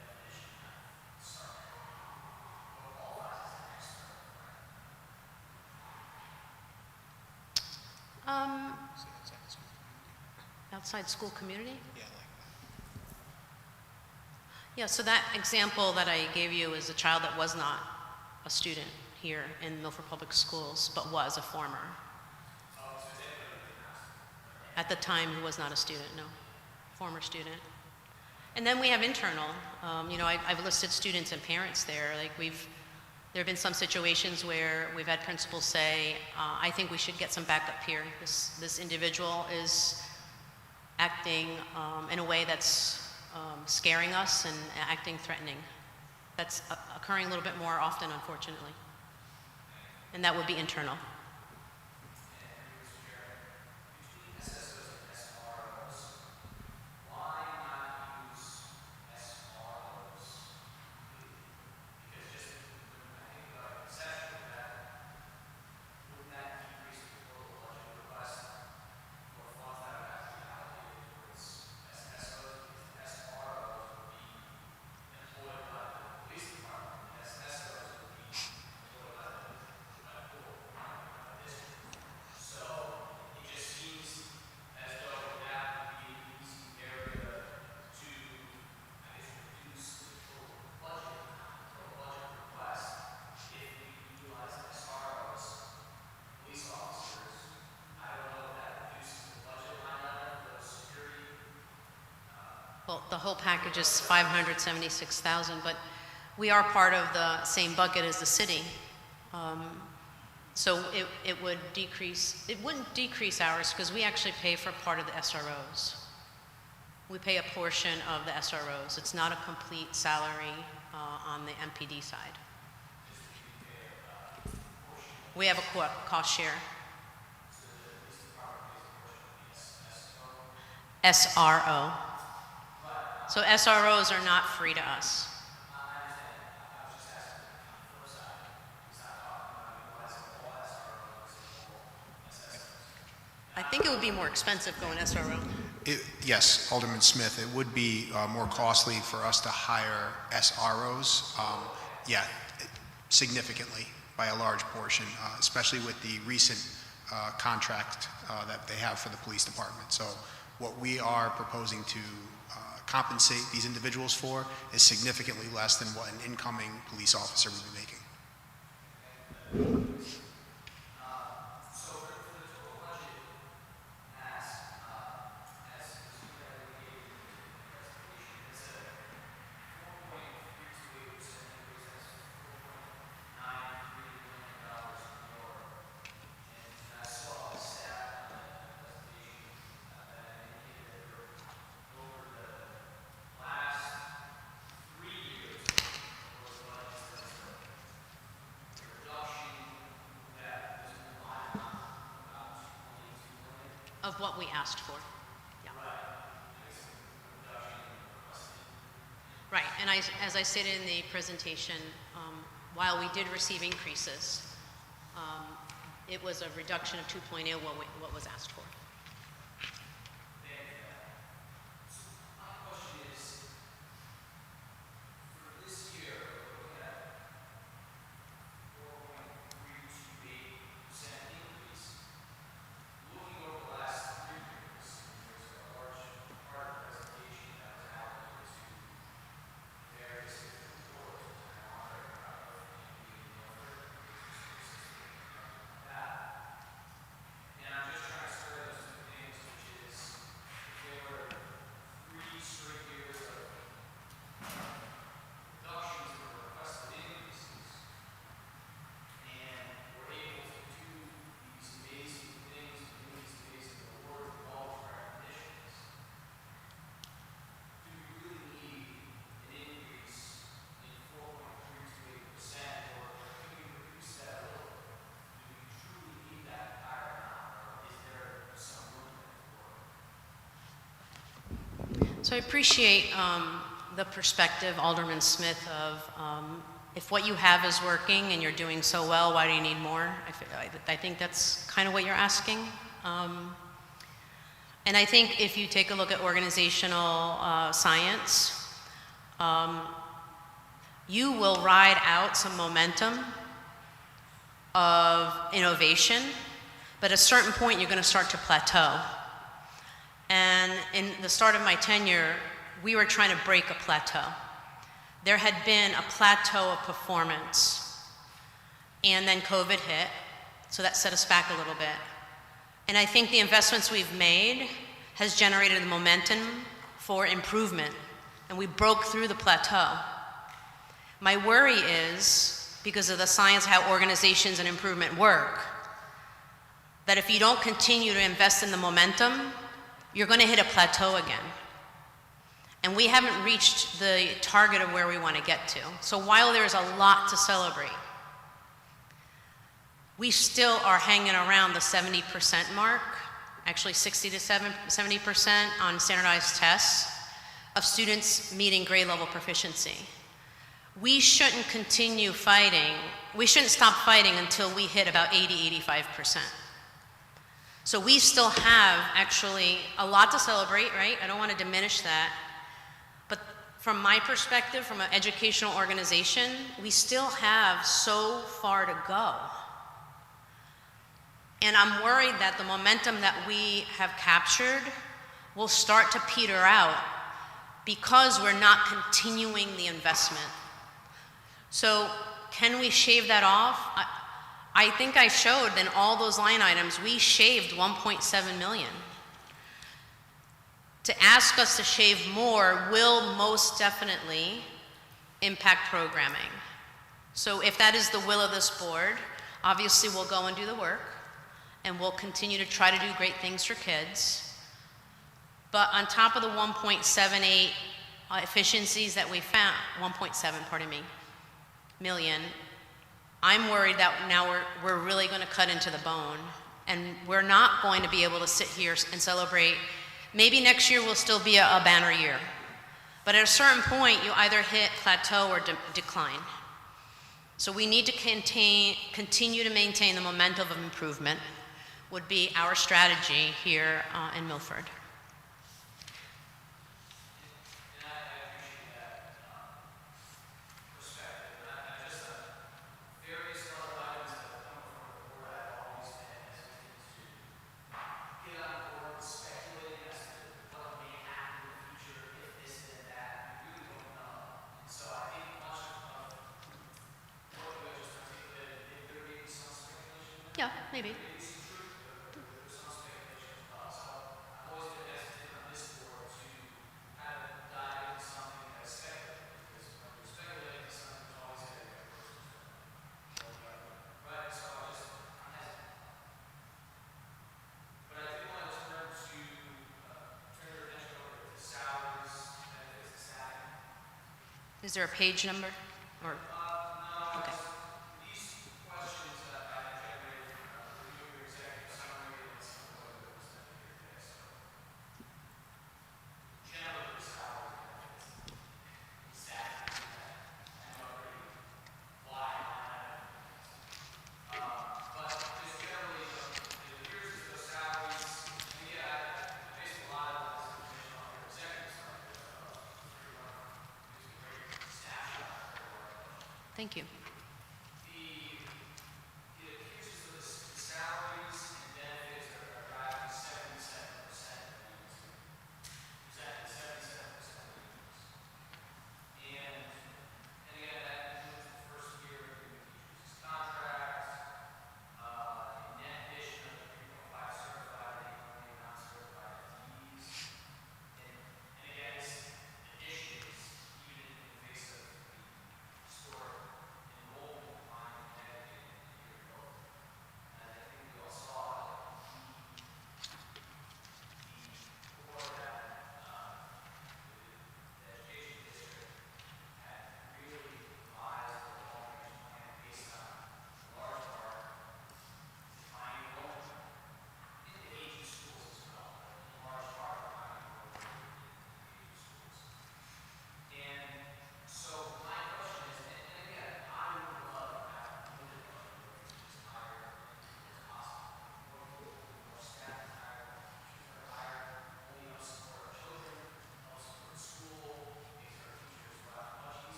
definition start? Outside school community? Yeah, so that example that I gave you is a child that was not a student here in Milford Public Schools, but was a former. At the time, he was not a student, no. Former student. And then we have internal. You know, I've listed students and parents there. Like, we've There have been some situations where we've had principals say, I think we should get some backup here. This individual is acting in a way that's scaring us and acting threatening. That's occurring a little bit more often, unfortunately. And that would be internal. Well, the whole package is $576,000, but we are part of the same bucket as the city. So it would decrease, it wouldn't decrease ours because we actually pay for part of the SROs. We pay a portion of the SROs. It's not a complete salary on the MPD side. We have a cost share. SRO. So SROs are not free to us. I think it would be more expensive going SRO. Yes, Alderman Smith, it would be more costly for us to hire SROs, significantly by a large portion, especially with the recent contract that they have for the police department. So what we are proposing to compensate these individuals for is significantly less than what an incoming police officer would be making. Of what we asked for. Yeah. Right, and as I stated in the presentation, while we did receive increases, it was a reduction of 2.0 what was asked for. So I appreciate the perspective, Alderman Smith, of if what you have is working and you're doing so well, why do you need more? I think that's kind of what you're asking. And I think if you take a look at organizational science, you will ride out some momentum of innovation, but at a certain point you're going to start to plateau. And in the start of my tenure, we were trying to break a plateau. There had been a plateau of performance, and then COVID hit, so that set us back a little bit. And I think the investments we've made has generated the momentum for improvement, and we broke through the plateau. My worry is because of the science of how organizations and improvement work, that if you don't continue to invest in the momentum, you're going to hit a plateau again. And we haven't reached the target of where we want to get to. So while there's a lot to celebrate, we still are hanging around the 70% mark, actually 60 to 70% on standardized tests of students meeting grade level proficiency. We shouldn't continue fighting, we shouldn't stop fighting until we hit about 80-85%. So we still have actually a lot to celebrate, right? I don't want to diminish that. But from my perspective, from an educational organization, we still have so far to go. And I'm worried that the momentum that we have captured will start to peter out because we're not continuing the investment. So can we shave that off? I think I showed in all those line items, we shaved 1.7 million. To ask us to shave more will most definitely impact programming. So if that is the will of this board, obviously we'll go and do the work, and we'll continue to try to do great things for kids. But on top of the 1.78 efficiencies that we found, 1.7, pardon me, million, I'm worried that now we're really going to cut into the bone, and we're not going to be able to sit here and celebrate. Maybe next year will still be a banner year, but at a certain point, you either hit plateau or decline. So we need to continue to maintain the momentum of improvement would be our strategy here in Milford. Yeah, maybe. Is there a page number? Or okay. Thank you.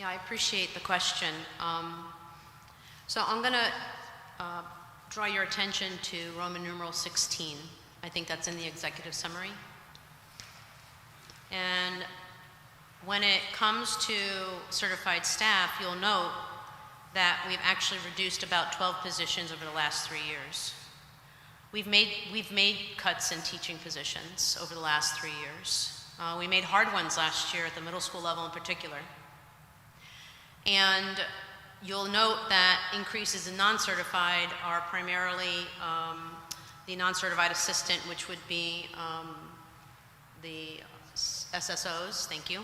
Yeah, I appreciate the question. So I'm going to draw your attention to Roman numeral 16. I think that's in the executive summary. And when it comes to certified staff, you'll note that we've actually reduced about 12 positions over the last 3 years. We've made cuts in teaching positions over the last 3 years. We made hard ones last year at the middle school level in particular. And you'll note that increases in non-certified are primarily the non-certified assistant, which would be the SSOs, thank you.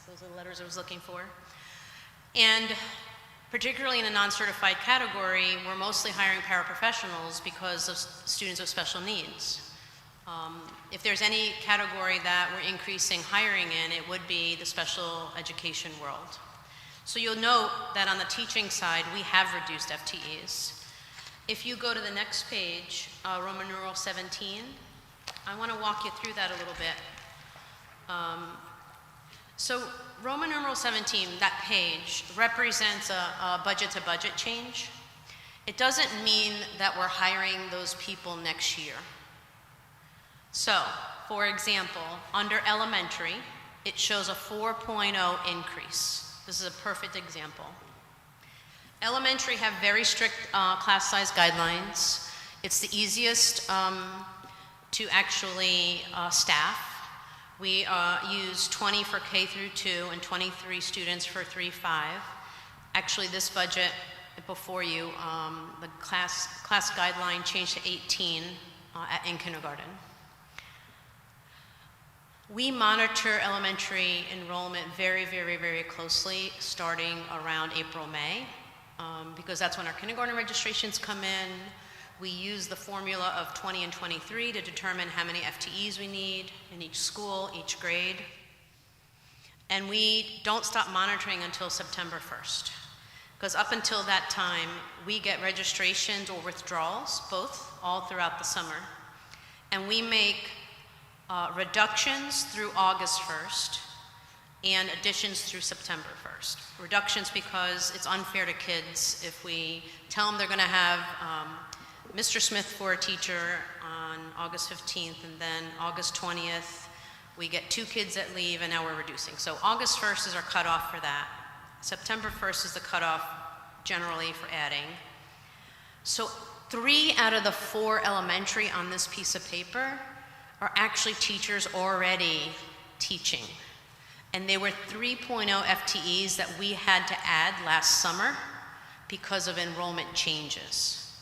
Those are the letters I was looking for. And particularly in the non-certified category, we're mostly hiring paraprofessionals because of students with special needs. If there's any category that we're increasing hiring in, it would be the special education world. So you'll note that on the teaching side, we have reduced FTEs. If you go to the next page, Roman numeral 17, I want to walk you through that a little bit. So Roman numeral 17, that page, represents a budget-to-budget change. It doesn't mean that we're hiring those people next year. So, for example, under elementary, it shows a 4.0 increase. This is a perfect example. Elementary have very strict class size guidelines. It's the easiest to actually staff. We use 20 for K through 2 and 23 students for 3-5. Actually, this budget before you, the class guideline changed to 18 in kindergarten. We monitor elementary enrollment very, very, very closely starting around April, May, because that's when our kindergarten registrations come in. We use the formula of 20 and 23 to determine how many FTEs we need in each school, each grade. And we don't stop monitoring until September 1st. Because up until that time, we get registrations or withdrawals, both, all throughout the summer. And we make reductions through August 1st and additions through September 1st. Reductions because it's unfair to kids if we tell them they're going to have Mr. Smith for a teacher on August 15th, and then August 20th, we get 2 kids that leave, and now we're reducing. So August 1st is our cutoff for that. September 1st is the cutoff generally for adding. So 3 out of the 4 elementary on this piece of paper are actually teachers already teaching. And they were 3.0 FTEs that we had to add last summer because of enrollment changes.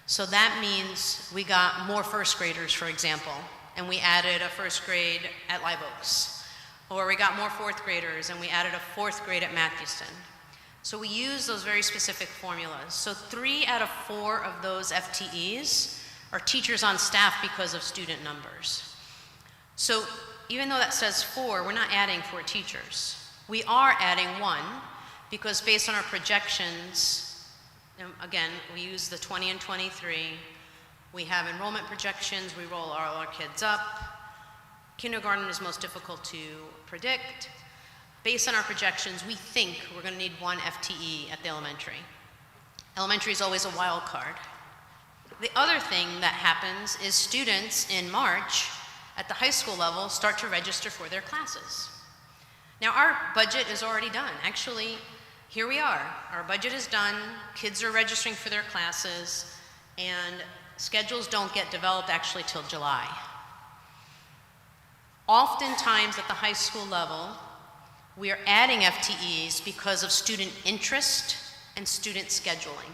So that means we got more first graders, for example, and we added a first grade at Live Oaks. Or we got more fourth graders and we added a 4th grade at Matthewston. So we use those very specific formulas. So 3 out of 4 of those FTEs are teachers on staff because of student numbers. So even though that says 4, we're not adding 4 teachers. We are adding 1 because based on our projections, again, we use the 20 and 23. We have enrollment projections. We roll all our kids up. Kindergarten is most difficult to predict. Based on our projections, we think we're going to need 1 FTE at the elementary. Elementary is always a wild card. The other thing that happens is students in March at the high school level start to register for their classes. Now, our budget is already done. Actually, here we are. Our budget is done. Kids are registering for their classes, and schedules don't get developed actually till July. Oftentimes at the high school level, we are adding FTEs because of student interest and student scheduling.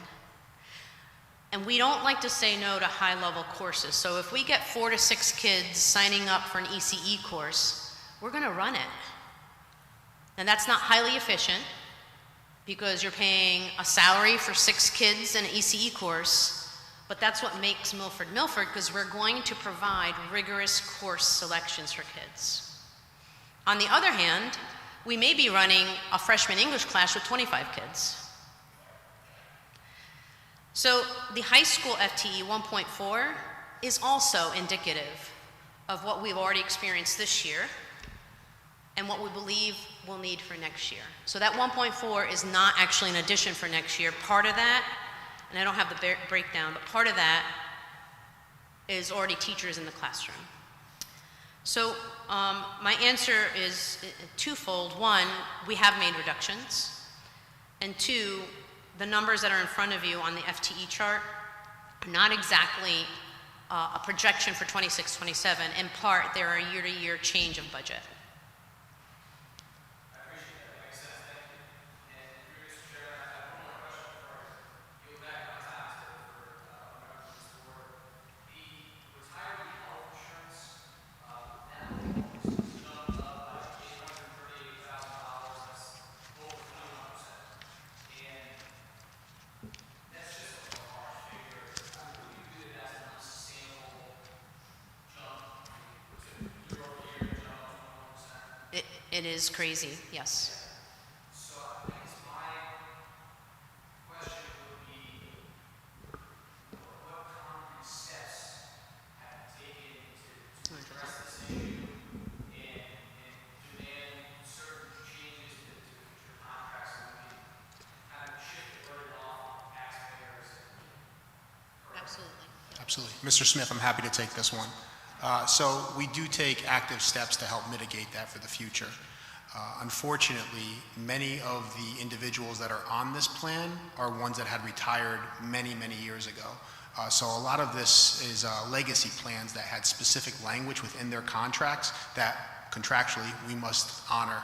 And we don't like to say no to high-level courses. So if we get 4 to 6 kids signing up for an ECE course, we're going to run it. And that's not highly efficient because you're paying a salary for 6 kids in an ECE course, but that's what makes Milford Milford, because we're going to provide rigorous course selections for kids. On the other hand, we may be running a freshman English class with 25 kids. So the high school FTE 1.4 is also indicative of what we've already experienced this year. and what we believe we'll need for next year. So that 1.4 is not actually an addition for next year. Part of that, and I don't have the breakdown, but part of that is already teachers in the classroom. So my answer is twofold. One, we have made reductions. And two, the numbers that are in front of you on the FTE chart are not exactly a projection for 26-27. In part, they're a year-to-year change of budget. It is crazy, yes. So I guess my question would be, what concrete steps have you taken to address this issue and demand certain changes to your contracts that would be kind of shift the burden off of taxpayers? Absolutely. Absolutely. Mr. Smith, I'm happy to take this one. So we do take active steps to help mitigate that for the future. Unfortunately, many of the individuals that are on this plan are ones that had retired many, many years ago. So a lot of this is legacy plans that had specific language within their contracts that contractually we must honor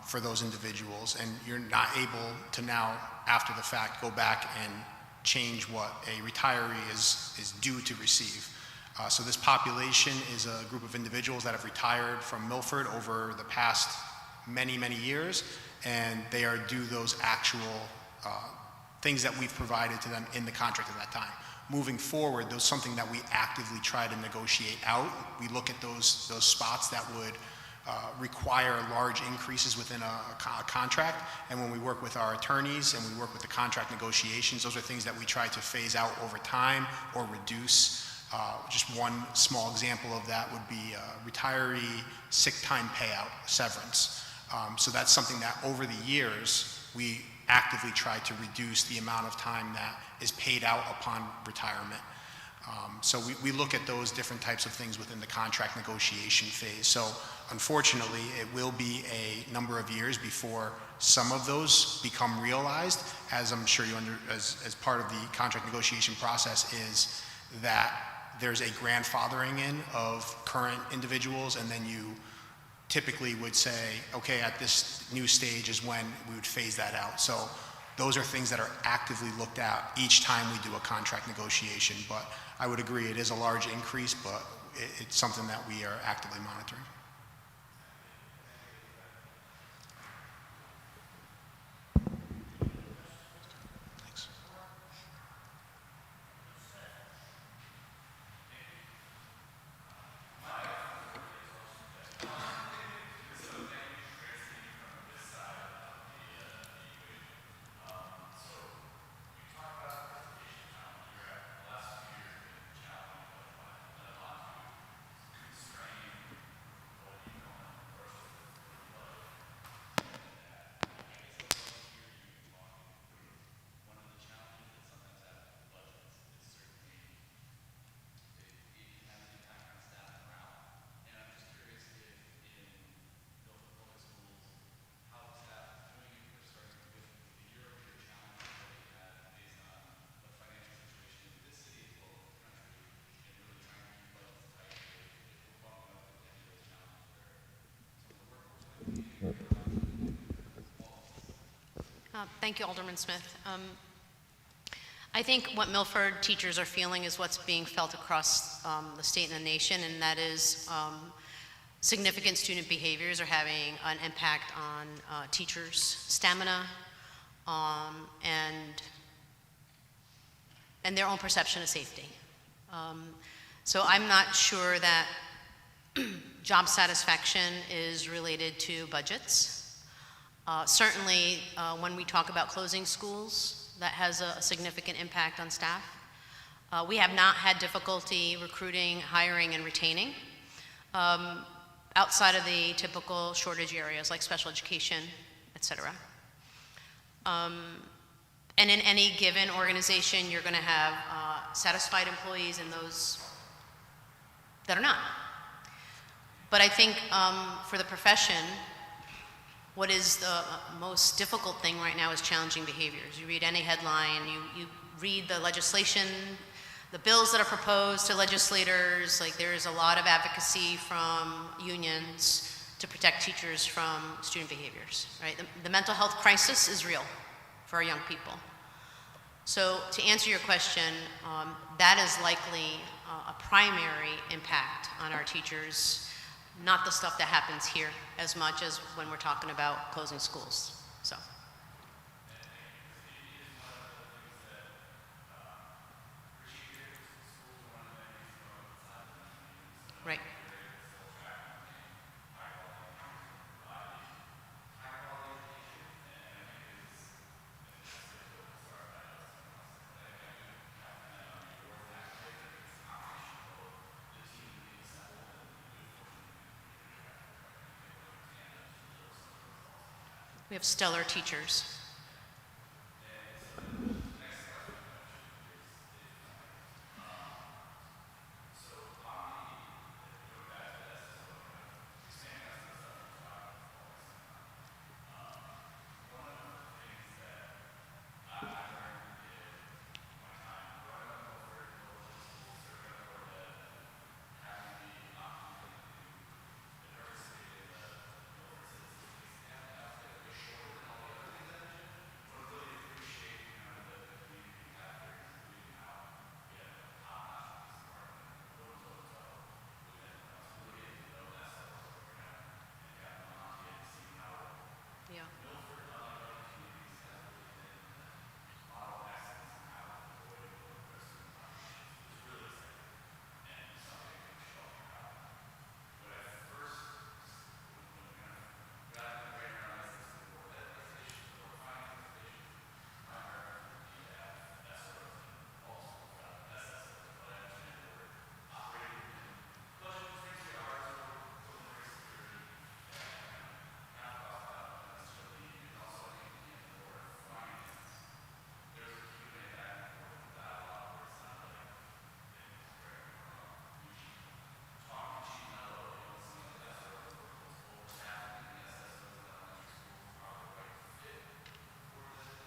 for those individuals. And you're not able to now, after the fact, go back and change what a retiree is due to receive. So this population is a group of individuals that have retired from Milford over the past many, many years, and they are due those actual things that we've provided to them in the contract at that time. Moving forward, there's something that we actively try to negotiate out. We look at those spots that would require large increases within a contract, and when we work with our attorneys and we work with the contract negotiations, those are things that we try to phase out over time or reduce. Just one small example of that would be retiree sick time payout, severance. So that's something that over the years, we actively try to reduce the amount of time that is paid out upon retirement. So we look at those different types of things within the contract negotiation phase. So unfortunately, it will be a number of years before some of those become realized, as I'm sure you as part of the contract negotiation process is that there's a grandfathering in of current individuals, and then you typically would say, okay, at this new stage is when we would phase that out. So those are things that are actively looked at each time we do a contract negotiation. But I would agree it is a large increase, but it's something that we are actively monitoring. Thanks. Thank you, Alderman Smith. I think what Milford teachers are feeling is what's being felt across the state and the nation, and that is significant student behaviors are having an impact on teachers' stamina and their own perception of safety. So I'm not sure that job satisfaction is related to budgets. Certainly, when we talk about closing schools, that has a significant impact on staff. We have not had difficulty recruiting, hiring, and retaining. I outside of the typical shortage areas like special education, et cetera. And in any given organization, you're going to have satisfied employees and those that are not. But I think for the profession, what is the most difficult thing right now is challenging behaviors. You read any headline, you read the legislation, the bills that are proposed to legislators, like there is a lot of advocacy from unions to protect teachers from student behaviors, right? The mental health crisis is real for our young people. So to answer your question, that is likely a primary impact on our teachers, not the stuff that happens here as much as when we're talking about closing schools. So. Right. We have stellar teachers. Yeah.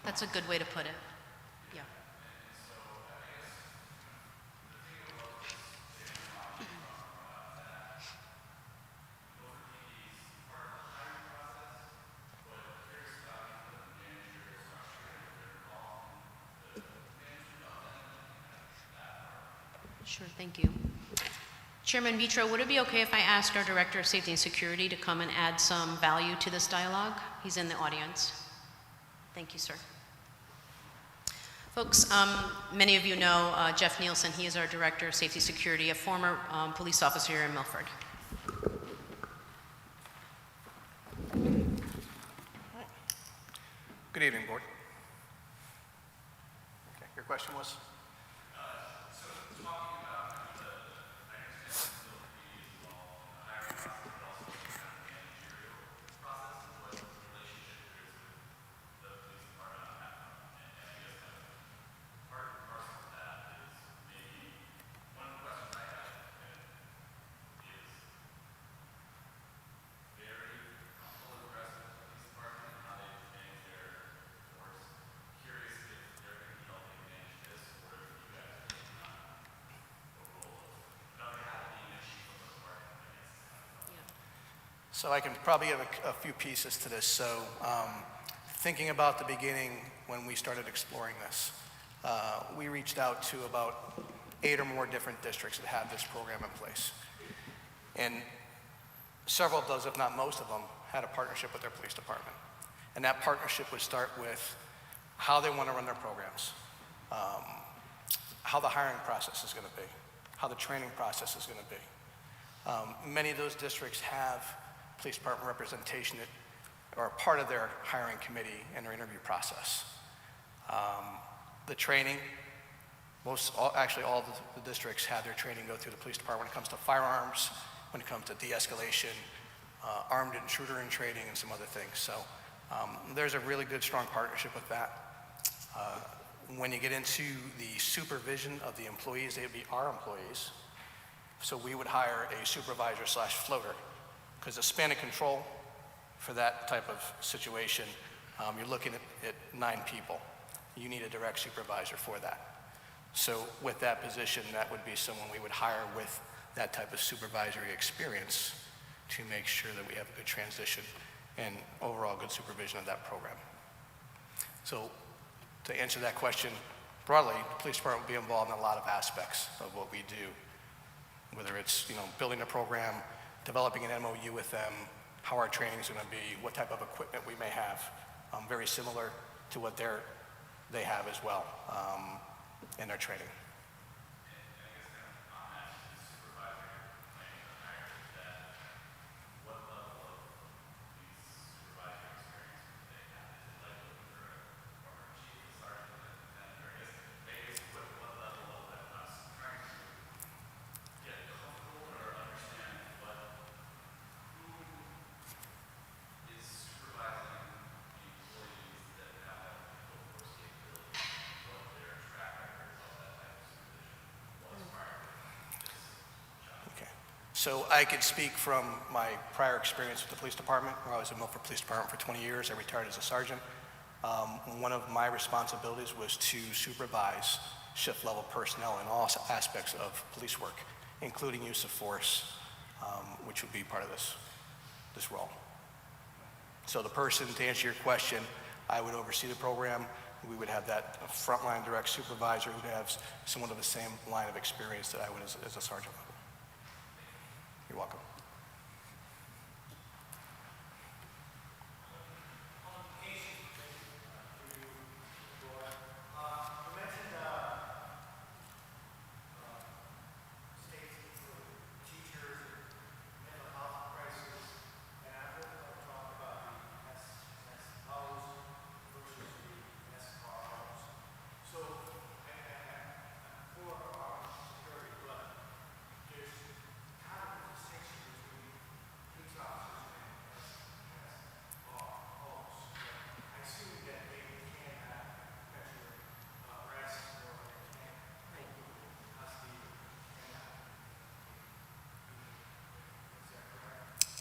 That's a good way to put it. Yeah. Sure, thank you. Chairman Vitro, would it be okay if I asked our Director of Safety and Security to come and add some value to this dialogue? He's in the audience. Thank you, sir. Folks, many of you know Jeff Nielsen. He is our Director of Safety and Security, a former police officer here in Milford. Good evening, Board. Okay, your question was? So I can probably give a few pieces to this. So thinking about the beginning when we started exploring this, we reached out to about 8 or more different districts that have this program in place. And several of those, if not most of them, had a partnership with their police department. And that partnership would start with how they want to run their programs, how the hiring process is going to be, how the training process is going to be. Many of those districts have police department representation that are part of their hiring committee and their interview process. The training, actually all the districts have their training go through the police department when it comes to firearms, when it comes to de-escalation, armed intruder and training and some other things. So there's a really good, strong partnership with that. When you get into the supervision of the employees, they would be our employees. So we would hire a supervisor / floater, because the span of control for that type of situation, you're looking at 9 people. You need a direct supervisor for that. So with that position, that would be someone we would hire with that type of supervisory experience to make sure that we have a good transition and overall good supervision of that program. So to answer that question broadly, the police department will be involved in a lot of aspects of what we do, whether it's building a program, developing an MOU with them, how our training is going to be, what type of equipment we may have, very similar to what they have as well in their training. So I could speak from my prior experience with the police department, where I was in Milford Police Department for 20 years. I retired as a sergeant. One of my responsibilities was to supervise shift-level personnel in all aspects of police work, including use of force, which would be part of this role. So the person, to answer your question, I would oversee the program. We would have that frontline direct supervisor who would have somewhat of the same line of experience that I would as a sergeant level. You're welcome.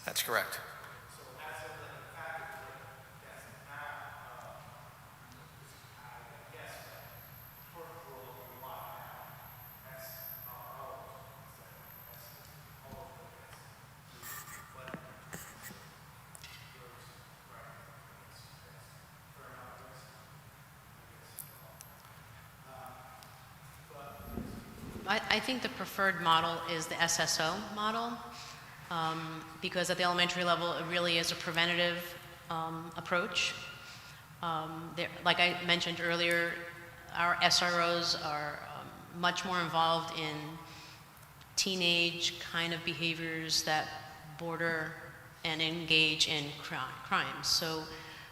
That's correct. I think the preferred model is the SSO model, because at the elementary level, it really is a preventative approach. Like I mentioned earlier, our SROs are much more involved in teenage kind of behaviors that border and engage in crimes. So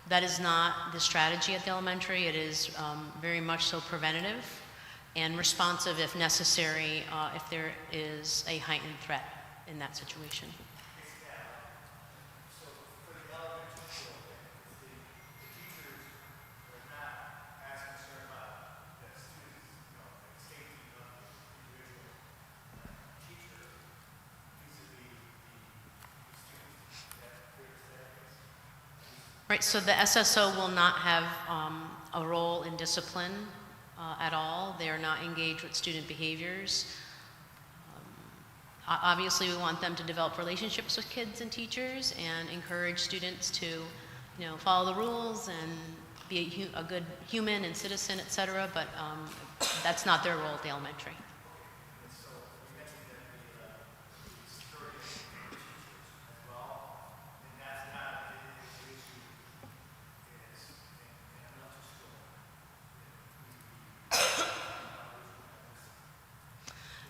that is not the strategy at the elementary. It is very much so preventative and responsive if necessary, if there is a heightened threat in that situation. Right, so the SSO will not have a role in discipline at all. They are not engaged with student behaviors. Obviously, we want them to develop relationships with kids and teachers and encourage students to, follow the rules and be a good human and citizen, et cetera, but that's not their role at the elementary.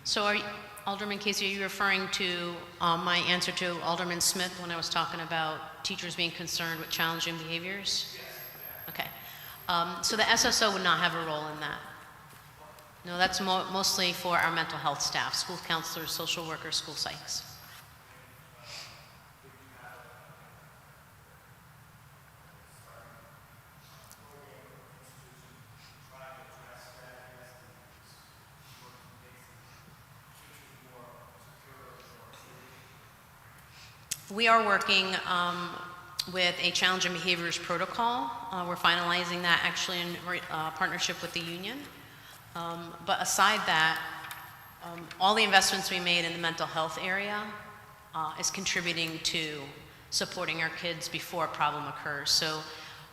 So Alderman Casey, are you referring to my answer to Alderman Smith when I was talking about teachers being concerned with challenging behaviors? Yes. Okay. So the SSO would not have a role in that. No, that's mostly for our mental health staff, school counselors, social workers, school psychs. We are working with a challenge and behaviors protocol. We're finalizing that actually in partnership with the union. But aside that, all the investments we made in the mental health area is contributing to supporting our kids before a problem occurs. So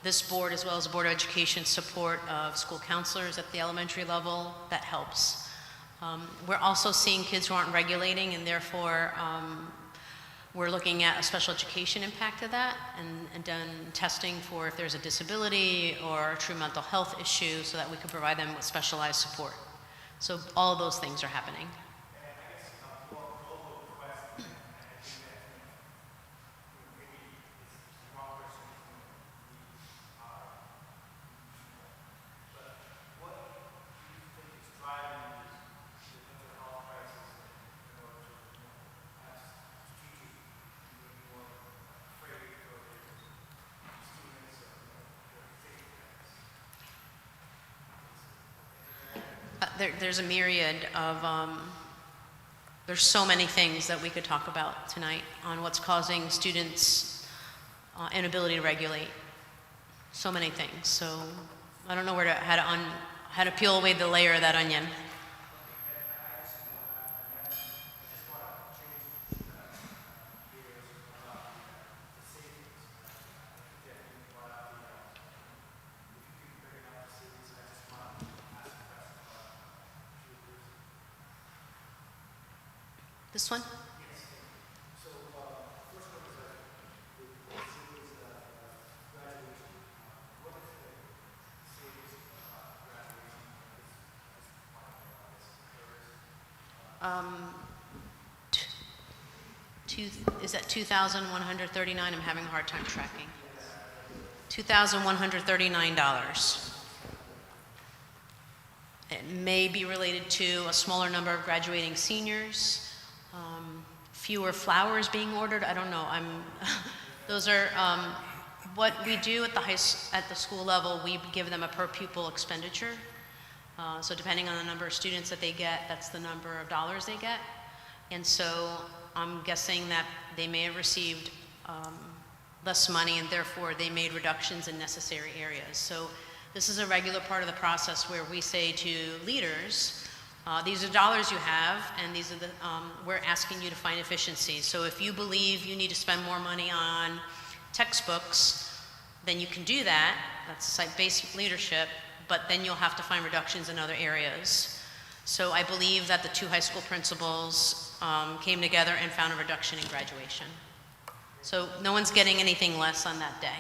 this board, as well as the Board of Education support of school counselors at the elementary level, that helps. We're also seeing kids who aren't regulating, and therefore we're looking at a special education impact of that and done testing for if there's a disability or a true mental health issue so that we can provide them with specialized support. So all of those things are happening. There's a myriad of, there's so many things that we could talk about tonight on what's causing students' inability to regulate. So many things. So I don't know how to peel away the layer of that onion. This one? Is that 2,139? I'm having a hard time tracking. $2,139. It may be related to a smaller number of graduating seniors, fewer flowers being ordered. I don't know. Those are what we do at the school level. We give them a per pupil expenditure. So depending on the number of students that they get, that's the number of dollars they get. And so I'm guessing that they may have received less money, and therefore they made reductions in necessary areas. So this is a regular part of the process where we say to leaders, these are dollars you have, and these are we're asking you to find efficiencies. So if you believe you need to spend more money on textbooks, then you can do that. That's site-based leadership, but then you'll have to find reductions in other areas. So I believe that the two high school principals came together and found a reduction in graduation. So no one's getting anything less on that day.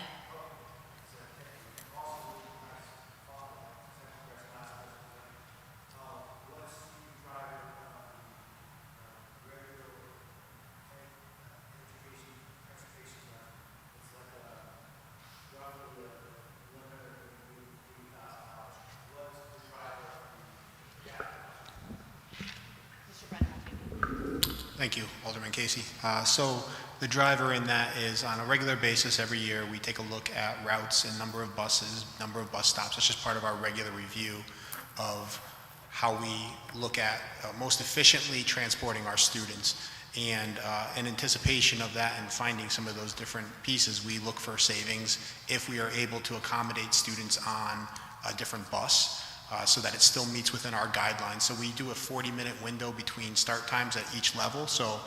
Thank you, Alderman Casey. So the driver in that is on a regular basis every year, we take a look at routes and number of buses, number of bus stops. It's just part of our regular review of how we look at most efficiently transporting our students. And in anticipation of that and finding some of those different pieces, we look for savings if we are able to accommodate students on a different bus. So that it still meets within our guidelines. So we do a 40-minute window between start times at each level. So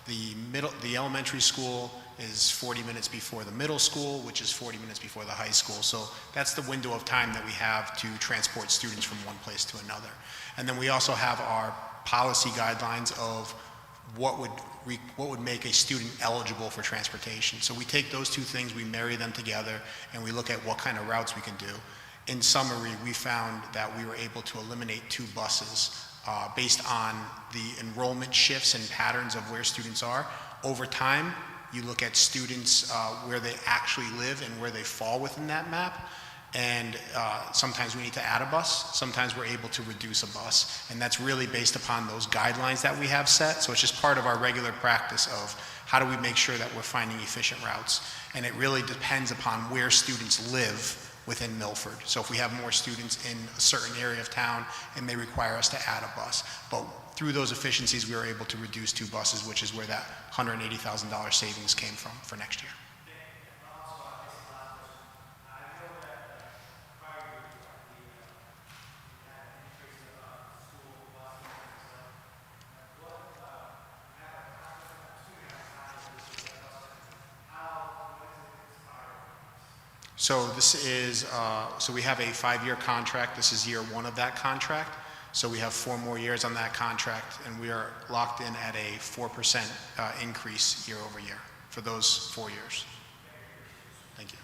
the elementary school is 40 minutes before the middle school, which is 40 minutes before the high school. So that's the window of time that we have to transport students from one place to another. And then we also have our policy guidelines of what would make a student eligible for transportation. So we take those two things, we marry them together, and we look at what kind of routes we can do. In summary, we found that we were able to eliminate 2 buses based on the enrollment shifts and patterns of where students are. Over time, you look at students where they actually live and where they fall within that map. And sometimes we need to add a bus, sometimes we're able to reduce a bus. And that's really based upon those guidelines that we have set. So it's just part of our regular practice of how do we make sure that we're finding efficient routes. And it really depends upon where students live within Milford. So if we have more students in a certain area of town, it may require us to add a bus. But through those efficiencies, we were able to reduce 2 buses, which is where that $180,000 savings came from for next year. So this is, so we have a 5-year contract. This is year 1 of that contract. So we have 4 more years on that contract, and we are locked in at a 4% increase year over year for those 4 years. Thank you.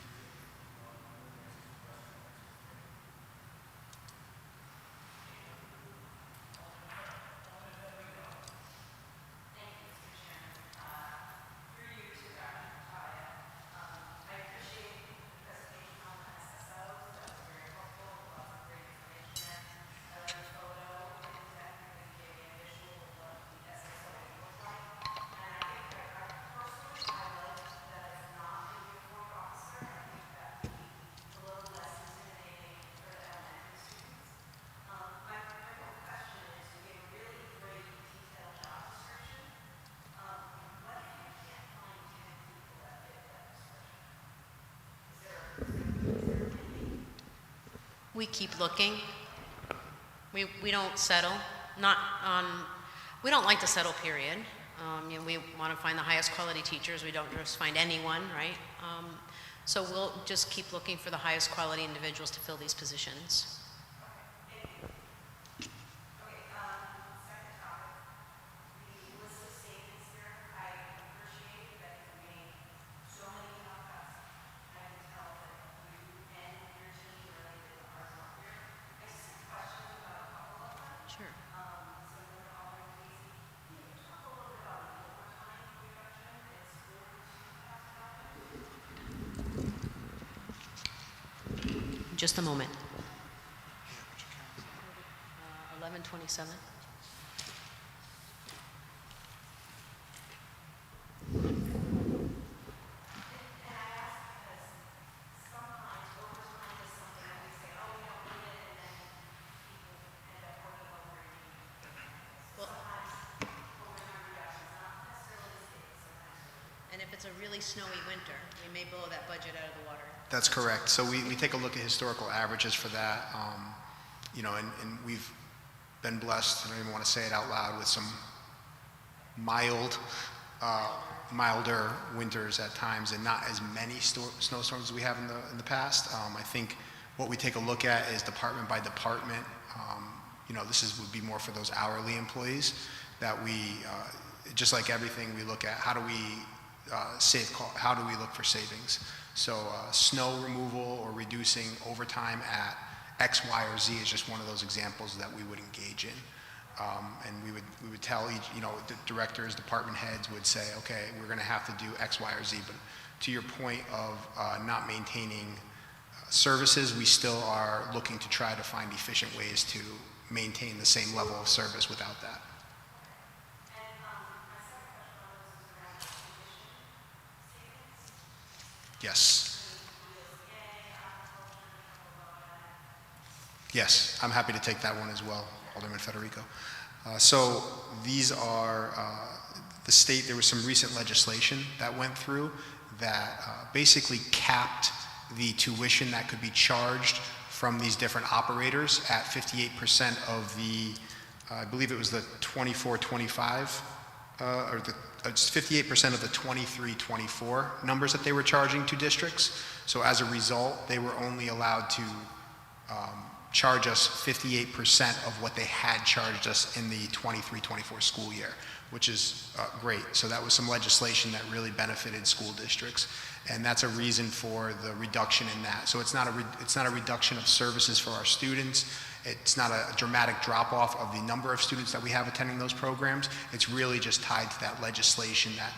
We keep looking. We don't settle, not on, we don't like to settle, period. We want to find the highest quality teachers. We don't just find anyone, right? So we'll just keep looking for the highest quality individuals to fill these positions. Sure. Just a moment. 11:27. And if it's a really snowy winter, we may blow that budget out of the water. That's correct. So we take a look at historical averages for that, and we've been blessed, I don't even want to say it out loud, with some milder winters at times and not as many snowstorms as we have in the past. I think what we take a look at is department by department. This would be more for those hourly employees that we, just like everything, we look at how do we how do we look for savings. So snow removal or reducing overtime at X, Y, or Z is just one of those examples that we would engage in. And we would tell each, the directors, department heads would say, okay, we're going to have to do X, Y, or Z. But to your point of not maintaining services, we still are looking to try to find efficient ways to maintain the same level of service without that. Yes. Yes, I'm happy to take that one as well, Alderman Federico. So these are the state, there was some recent legislation that went through that basically capped the tuition that could be charged from these different operators at 58% of the, I believe it was the 24-25, or it's 58% of the 23-24 numbers that they were charging to districts. So as a result, they were only allowed to charge us 58% of what they had charged us in the 23-24 school year, which is great. So that was some legislation that really benefited school districts, and that's a reason for the reduction in that. So it's not a reduction of services for our students. It's not a dramatic drop-off of the number of students that we have attending those programs. It's really just tied to that legislation that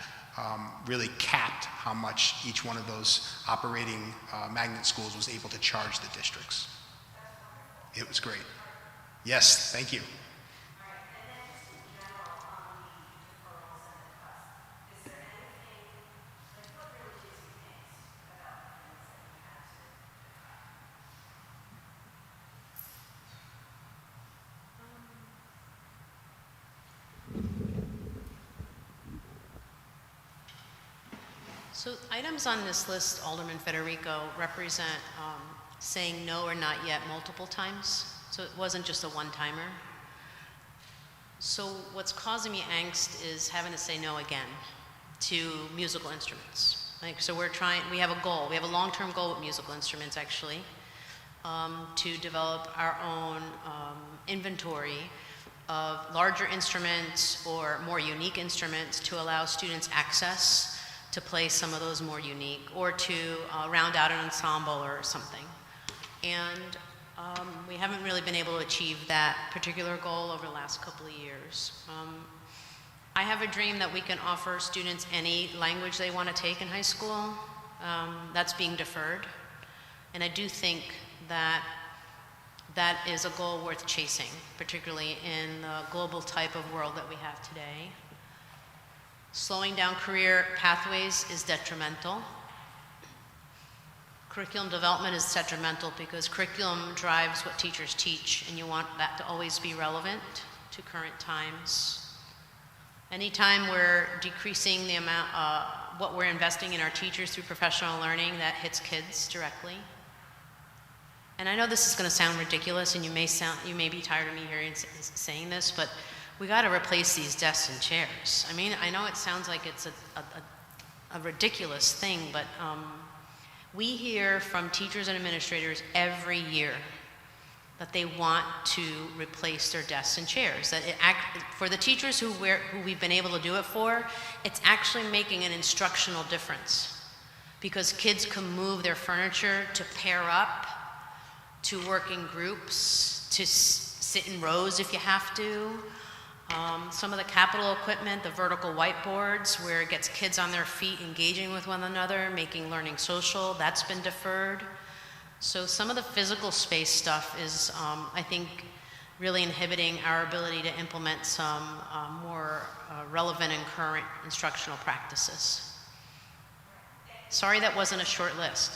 really capped how much each one of those operating magnet schools was able to charge the districts. It was great. Yes, thank you. So items on this list, Alderman Federico, represent saying no or not yet multiple times. So it wasn't just a one-timer. So what's causing me angst is having to say no again to musical instruments. Like, so we have a goal, we have a long-term goal with musical instruments actually, to develop our own inventory of larger instruments or more unique instruments to allow students access to play some of those more unique, or to round out an ensemble or something. And we haven't really been able to achieve that particular goal over the last couple of years. I have a dream that we can offer students any language they want to take in high school. That's being deferred. And I do think that that is a goal worth chasing, particularly in the global type of world that we have today. Slowing down career pathways is detrimental. Curriculum development is detrimental because curriculum drives what teachers teach, and you want that to always be relevant to current times. Anytime we're decreasing the amount, what we're investing in our teachers through professional learning, that hits kids directly. And I know this is going to sound ridiculous, and you may be tired of me hearing saying this, but we got to replace these desks and chairs. I mean, I know it sounds like it's a ridiculous thing, but we hear from teachers and administrators every year that they want to replace their desks and chairs. That for the teachers who we've been able to do it for, it's actually making an instructional difference, because kids can move their furniture to pair up, to work in groups, to sit in rows if you have to. Some of the capital equipment, the vertical whiteboards, where it gets kids on their feet engaging with one another, making learning social, that's been deferred. So some of the physical space stuff is, I think, really inhibiting our ability to implement some more relevant and current instructional practices. Sorry that wasn't a short list.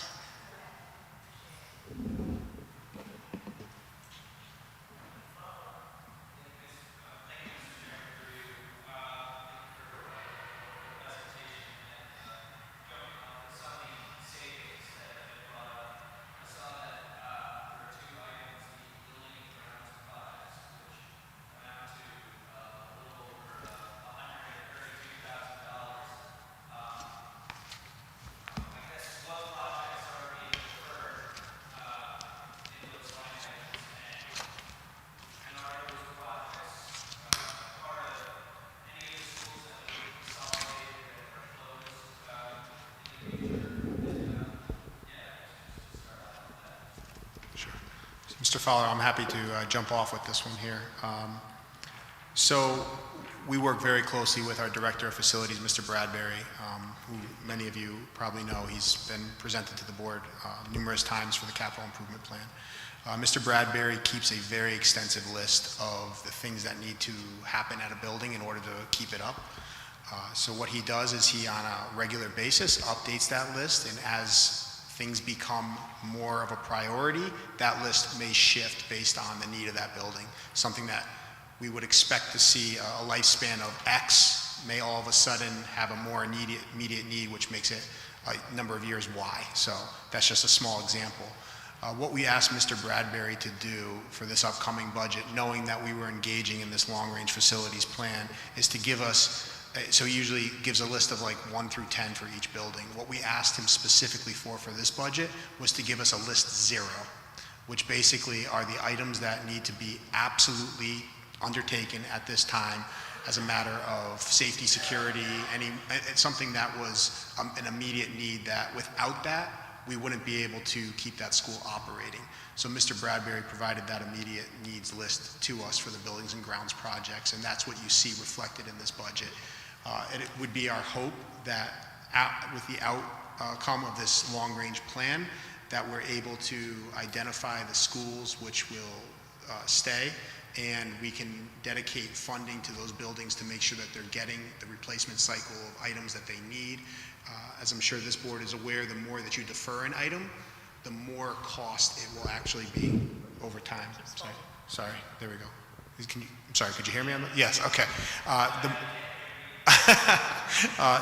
Mr. Fowler, I'm happy to jump off with this one here. So we work very closely with our Director of Facilities, Mr. Bradbury, who many of you probably know. He's been presented to the board numerous times for the capital improvement plan. Mr. Bradbury keeps a very extensive list of the things that need to happen at a building in order to keep it up. So what he does is he, on a regular basis, updates that list, and as things become more of a priority, that list may shift based on the need of that building. Something that we would expect to see a lifespan of X may all of a sudden have a more immediate need, which makes it a number of years Y. So that's just a small example. What we asked Mr. Bradbury to do for this upcoming budget, knowing that we were engaging in this long-range facilities plan, is to give us, so he usually gives a list of like 1 through 10 for each building. What we asked him specifically for this budget was to give us a list 0, which basically are the items that need to be absolutely undertaken at this time as a matter of safety, security, something that was an immediate need, that without that, we wouldn't be able to keep that school operating. So Mr. Bradbury provided that immediate needs list to us for the buildings and grounds projects, and that's what you see reflected in this budget. And it would be our hope that with the outcome of this long-range plan, that we're able to identify the schools which will stay, and we can dedicate funding to those buildings to make sure that they're getting the replacement cycle of items that they need. As I'm sure this board is aware, the more that you defer an item, the more cost it will actually be over time. Sorry, there we go. I'm sorry, could you hear me on that? Yes, okay.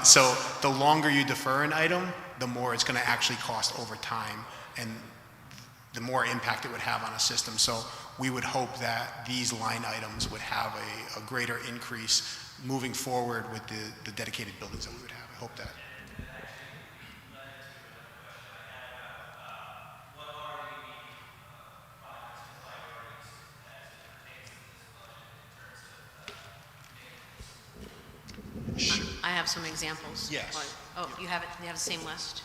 So the longer you defer an item, the more it's going to actually cost over time, and the more impact it would have on a system. So we would hope that these line items would have a greater increase moving forward with the dedicated buildings that we would have. I hope that. I have some examples. Yes. Oh, you have it, you have the same list?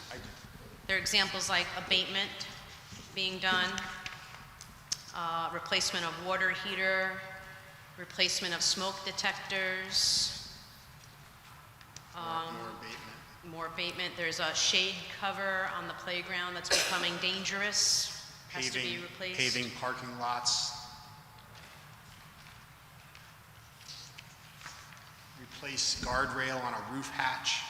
There are examples like abatement being done, replacement of water heater, replacement of smoke detectors, more abatement. There's a shade cover on the playground that's becoming dangerous, has to be replaced. Paving parking lots. Replace guardrail on a roof hatch.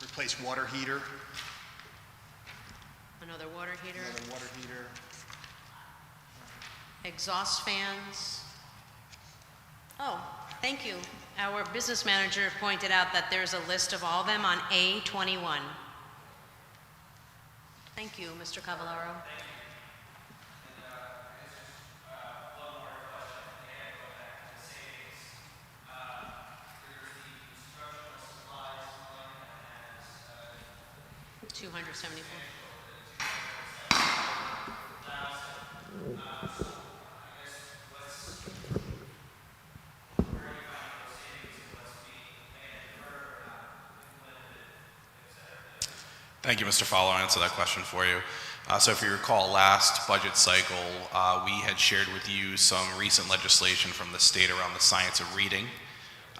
Replace water heater. Another water heater. Another water heater. Exhaust fans. Oh, thank you. Our business manager pointed out that there's a list of all of them on A21. Thank you, Mr. Cavallaro. $274. Thank you, Mr. Fowler. I'll answer that question for you. So if you recall, last budget cycle, we had shared with you some recent legislation from the state around the science of reading,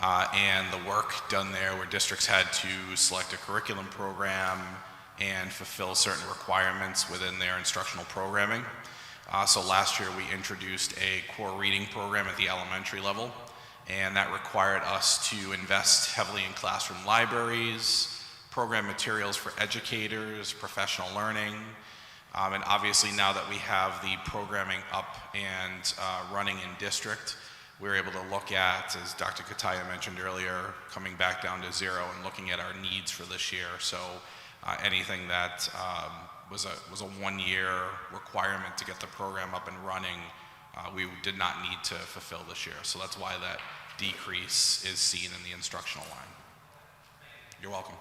and the work done there where districts had to select a curriculum program and fulfill certain requirements within their instructional programming. So last year we introduced a core reading program at the elementary level, and that required us to invest heavily in classroom libraries, program materials for educators, professional learning, and obviously now that we have the programming up and running in district, we're able to look at, as Dr. Kataya mentioned earlier, coming back down to zero and looking at our needs for this year. So anything that was a one-year requirement to get the program up and running, we did not need to fulfill this year. So that's why that decrease is seen in the instructional line. You're welcome.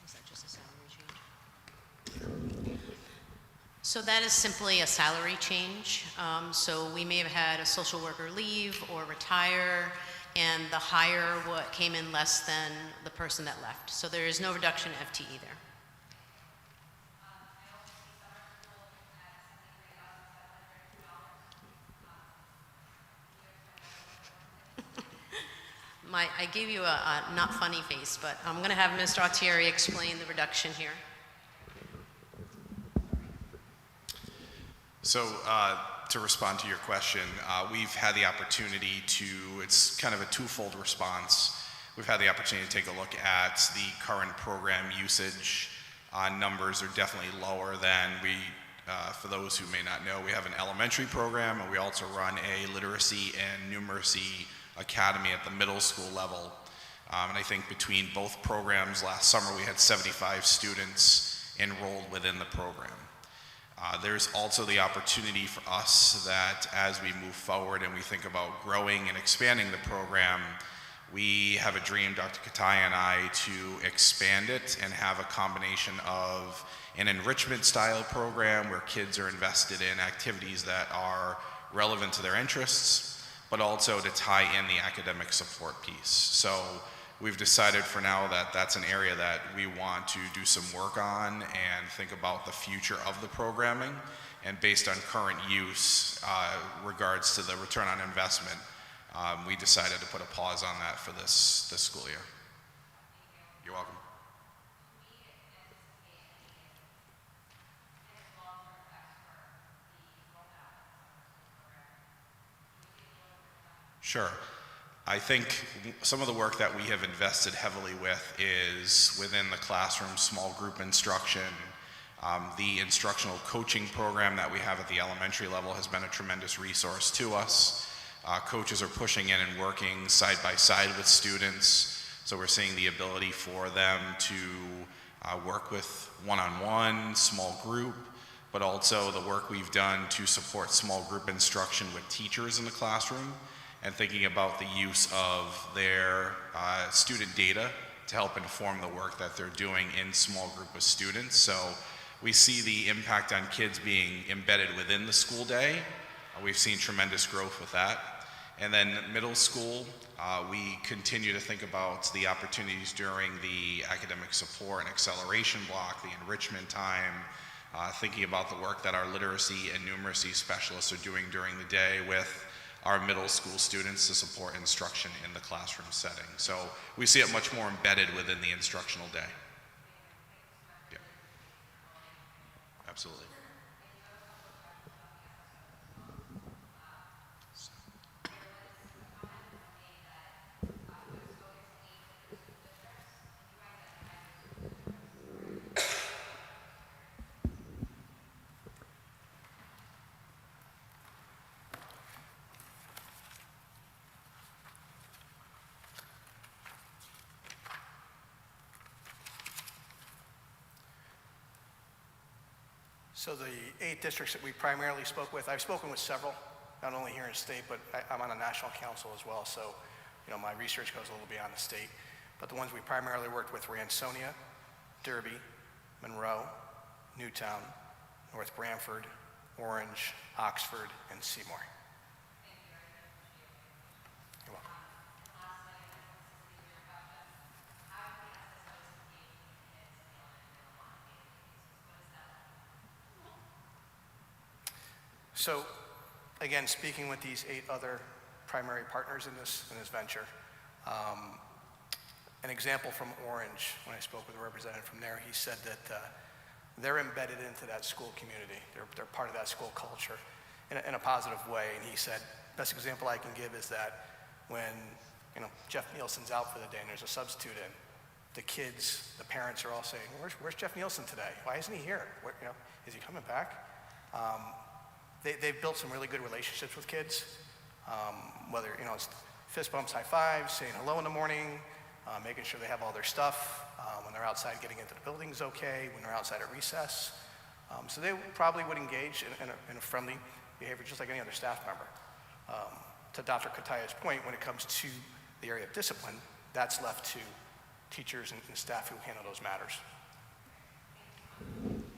Is that just a salary change? So that is simply a salary change. So we may have had a social worker leave or retire, and the hire came in less than the person that left. So there is no reduction in FTE there. I gave you a not funny face, but I'm going to have Mr. Altieri explain the reduction here. So to respond to your question, we've had the opportunity to, it's kind of a twofold response. We've had the opportunity to take a look at the current program usage. Numbers are definitely lower than for those who may not know, we have an elementary program, and we also run a literacy and numeracy academy at the middle school level. And I think between both programs last summer, we had 75 students enrolled within the program. There's also the opportunity for us that as we move forward and we think about growing and expanding the program, we have a dream, Dr. Kataya and I, to expand it and have a combination of an enrichment style program where kids are invested in activities that are relevant to their interess, but also to tie in the academic support piece. So we've decided for now that that's an area that we want to do some work on and think about the future of the programming And based on current use, regards to the return on investment, we decided to put a pause on that for this school year. You're welcome. Sure. I think some of the work that we have invested heavily with is within the classroom, small group instruction. The instructional coaching program that we have at the elementary level has been a tremendous resource to us. Coaches are pushing in and working side by side with students, so we're seeing the ability for them to work with one-on-one, small group, but also the work we've done to support small group instruction with teachers in the classroom, and thinking about the use of their student data to help inform the work that they're doing in small group of students. So we see the impact on kids being embedded within the school day. We've seen tremendous growth with that. And then middle school, we continue to think about the opportunities during the academic support and acceleration block, the enrichment time, thinking about the work that our literacy and numeracy specialists are doing during the day with our middle school students to support instruction in the classroom setting. So we see it much more embedded within the instructional day. Yeah. Absolutely. So the 8 districts that we primarily spoke with, I've spoken with several, not only here in state, but I'm on a national council as well, so my research goes a little beyond the state. But the ones we primarily worked with were Ansonia, Derby, Monroe, Newtown, North Branford, Orange, Oxford, and Seymour. You're welcome. So, again, speaking with these 8 other primary partners in this venture, an example from Orange, when I spoke with a representative from there, he said that they're embedded into that school community. They're part of that school culture in a positive way. And he said, best example I can give is that when Jeff Nielsen's out for the day and there's a substitute in, the kids, the parents are all saying, where's Jeff Nielsen today? Why isn't he here? Is he coming back? They've built some really good relationships with kids, whether it's fist bumps, high fives, saying hello in the morning, making sure they have all their stuff, when they're outside getting into the building's okay, when they're outside at recess. So they probably would engage in a friendly behavior just like any other staff member. To Dr. Kataya's point, when it comes to the area of discipline, that's left to teachers and staff who handle those matters.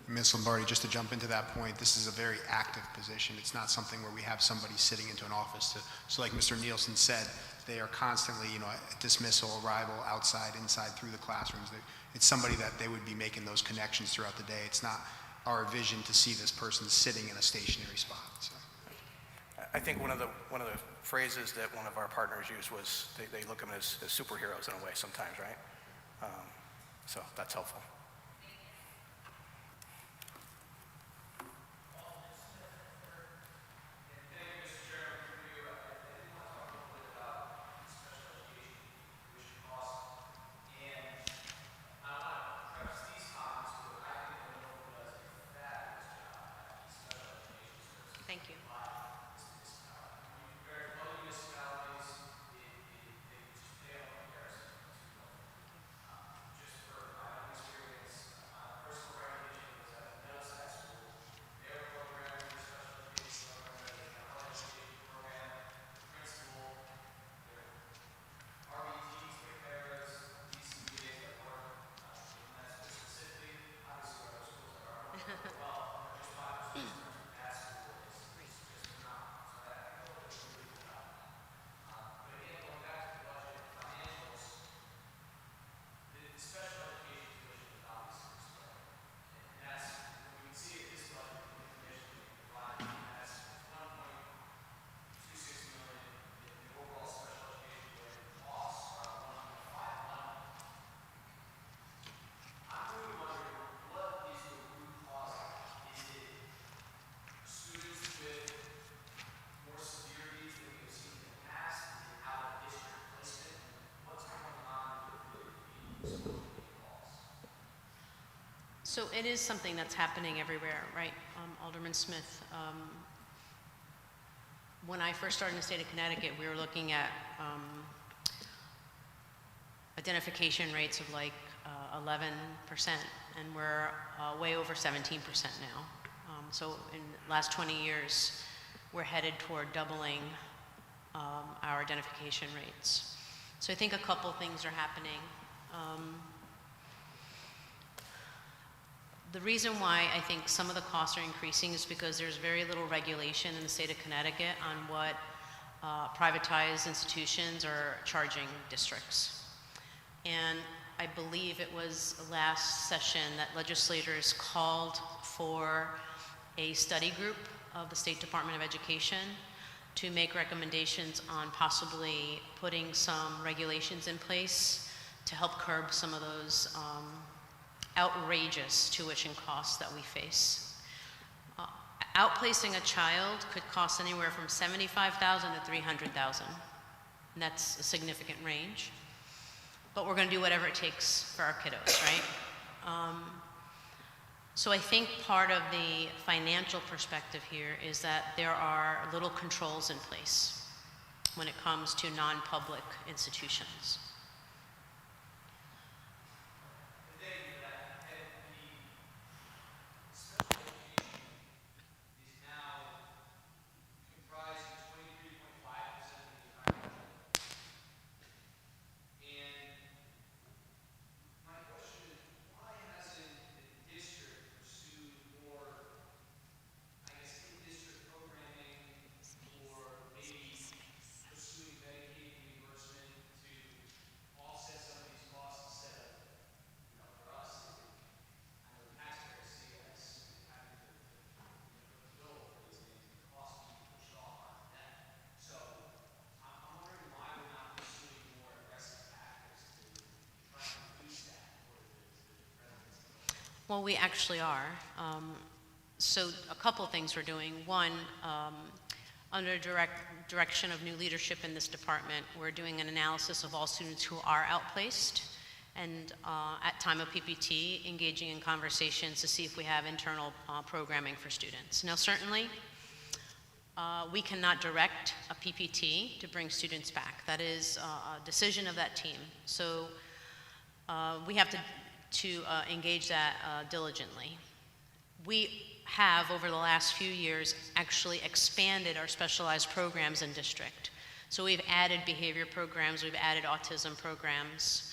Ms. Lombardi, just to jump into that point, this is a very active position. It's not something where we have somebody sitting into an office. So like Mr. Nielsen said, they are constantly, dismissal, arrival, outside, inside, through the classrooms. It's somebody that they would be making those connections throughout the day. It's not our vision to see this person sitting in a stationary spot. So. I think one of the phrases that one of our partners used was they look at them as superheroes in a way sometimes, right? So that's helpful. Thank you. So it is something that's happening everywhere, right, Alderman Smith? When I first started in the state of Connecticut, we were looking at identification rates of like 11%, and we're way over 17% now. So in the last 20 years, we're headed toward doubling our identification rates. So I think a couple things are happening. The reason why I think some of the costs are increasing is because there's very little regulation in the state of Connecticut on what privatized institutions are charging districts. And I believe it was last session that legislators called for a study group of the State Department of Education to make recommendations on possibly putting some regulations in place to help curb some of those outrageous tuition costs that we face. Outplacing a child could cost anywhere from $75,000 to $300,000, and that's a significant range. But we're going to do whatever it takes for our kiddos, right? So I think part of the financial perspective here is that there are little controls in place when it comes to non-public institutions. Well, we actually are. So a couple things we're doing. One, under direction of new leadership in this department, we're doing an analysis of all students who are outplaced, and at time of PPT, engaging in conversations to see if we have internal programming for students. Now, certainly, we cannot direct a PPT to bring students back. That is a decision of that team. So we have to engage that diligently. We have, over the last few years, actually expanded our specialized programs in district. So we've added behavior programs, we've added autism programs.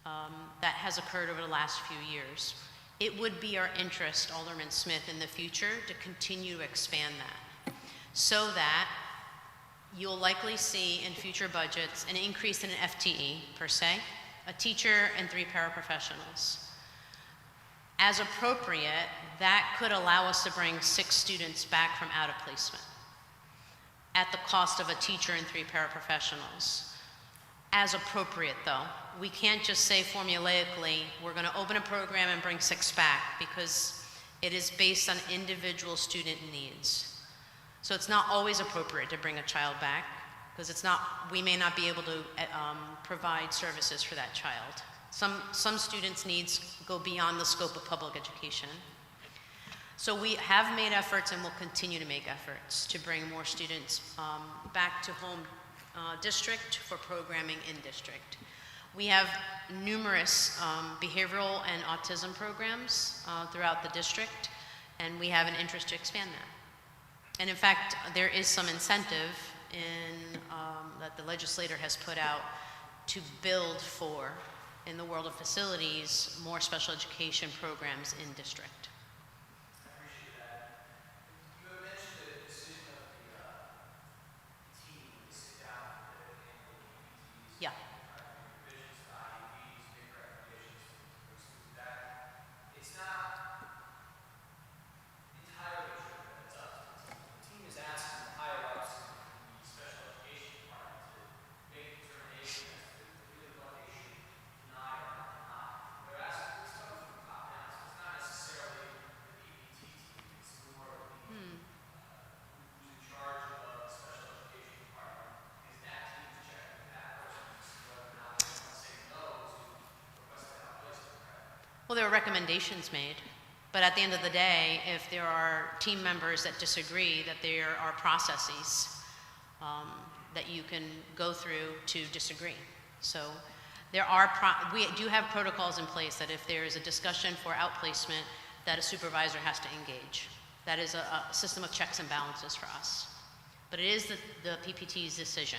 That has occurred over the last few years. It would be our interest, Alderman Smith, in the future to continue to expand that, so that you'll likely see in future budgets an increase in an FTE, per se, a teacher and 3 paraprofessionals. As appropriate, that could allow us to bring 6 students back from out of placement at the cost of a teacher and 3 paraprofessionals. As appropriate, though. We can't just say formulaically, we're going to open a program and bring 6 back, because it is based on individual student needs. So it's not always appropriate to bring a child back, because we may not be able to provide services for that child. Some students' needs go beyond the scope of public education. So we have made efforts and will continue to make efforts to bring more students back to home district for programming in district. We have numerous behavioral and autism programs throughout the district, and we have an interest to expand that. And in fact, there is some incentive that the legislator has put out to build for, in the world of facilities, more special education programs in district. I appreciate that. You have mentioned the decision of the team to sit down for the annual PPTs. Yeah. Revisions to IEPs, make recommendations to bring students back. It's not entirely true that it's up to the team. The team is asking the higher ups in the special education department to make a determination as to really what they should deny or not. They're asking, it's coming from the top down, so it's not necessarily the PPT team, it's more of the who's in charge of the special education department, is that team to check with that person to see whether or not they want to say no to request to outplace them, correct? Well, there are recommendations made. But at the end of the day, if there are team members that disagree, that there are processes that you can go through to disagree. So we do have protocols in place that if there is a discussion for outplacement, that a supervisor has to engage. That is a system of checks and balances for us. But it is the PPT's decision.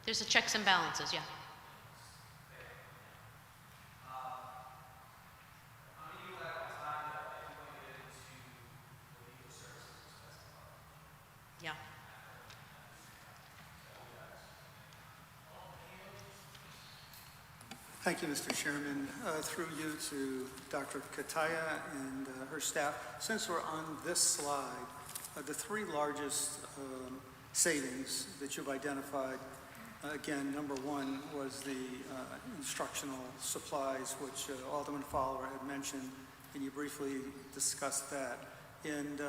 There's a checks and balances, yeah. Yeah. Thank you, Mr. Chairman. Through you to Dr. Kataya and her staff. Since we're on this slide, the three largest savings that you've identified, again, number one was the instructional supplies, which Alderman Fowler had mentioned, and you briefly discussed that. And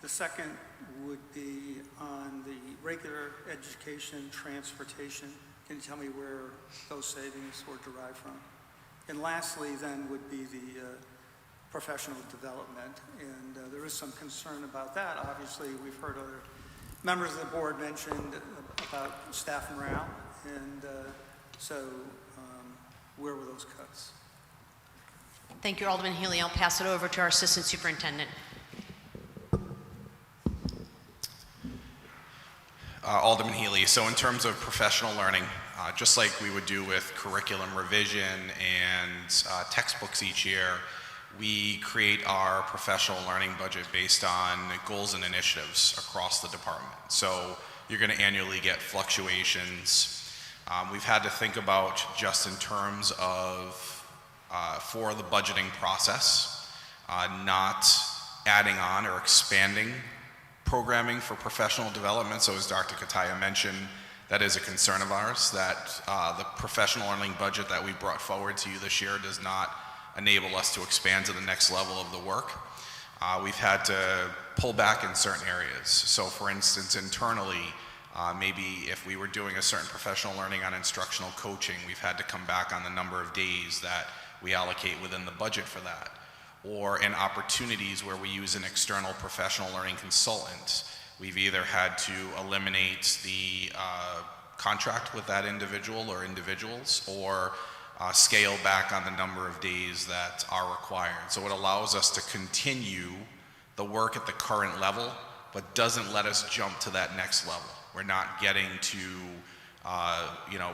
the second would be on the regular education transportation. Can you tell me where those savings were derived from? And lastly, then, would be the professional development. And there is some concern about that. Obviously, we've heard other members of the board mentioned about staff morale. And so where were those cuts? Thank you, Alderman Healy. I'll pass it over to our Assistant Superintendent. Alderman Healy, so in terms of professional learning, just like we would do with curriculum revision and textbooks each year, we create our professional learning budget based on goals and initiatives across the department. So you're going to annually get fluctuations. We've had to think about just in terms of, for the budgeting process, not adding on or expanding programming for professional development. So as Dr. Kataya mentioned, that is a concern of ours, that the professional learning budget that we brought forward to you this year does not enable us to expand to the next level of the work. We've had to pull back in certain areas. So for instance, internally, maybe if we were doing a certain professional learning on instructional coaching, we've had to come back on the number of days that we allocate within the budget for that. Or in opportunities where we use an external professional learning consultant, we've either had to eliminate the contract with that individual or individuals, or scale back on the number of days that are required. So it allows us to continue the work at the current level, but doesn't let us jump to that next level. We're not getting to,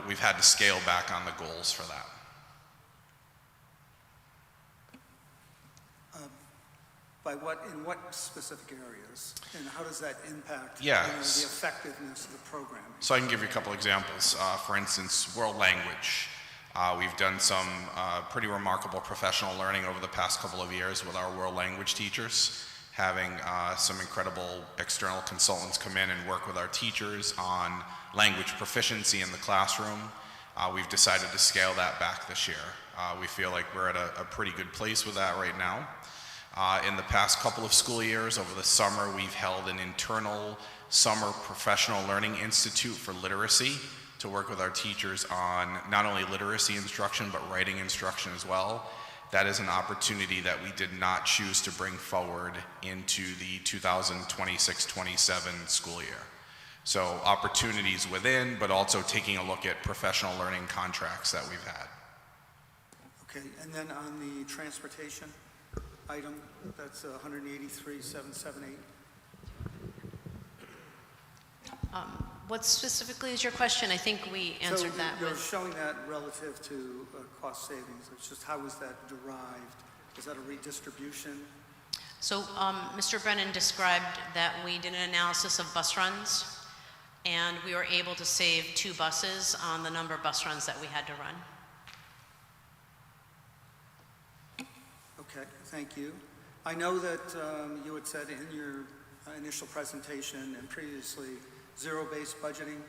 we've had to scale back on the goals for that. In what specific areas, and how does that impact Yeah. the effectiveness of the programming? So I can give you a couple examples. For instance, world language. We've done some pretty remarkable professional learning over the past couple of years with our world language teachers, having some incredible external consultants come in and work with our teachers on language proficiency in the classroom. We've decided to scale that back this year. We feel like we're at a pretty good place with that right now. In the past couple of school years, over the summer, we've held an internal summer professional learning institute for literacy to work with our teachers on not only literacy instruction, but writing instruction as well. That is an opportunity that we did not choose to bring forward into the 2026-27 school year. So opportunities within, but also taking a look at professional learning contracts that we've had. Okay, and then on the transportation item, that's 183,778. What specifically is your question? I think we answered that So you're with... showing that relative to cost savings. It's just, how was that derived? Is that a redistribution? So Mr. Brennan described that we did an analysis of bus runs, and we were able to save 2 buses on the number of bus runs that we had to run. Okay, thank you. I know that you had said in your initial presentation and previously, zero-based budgeting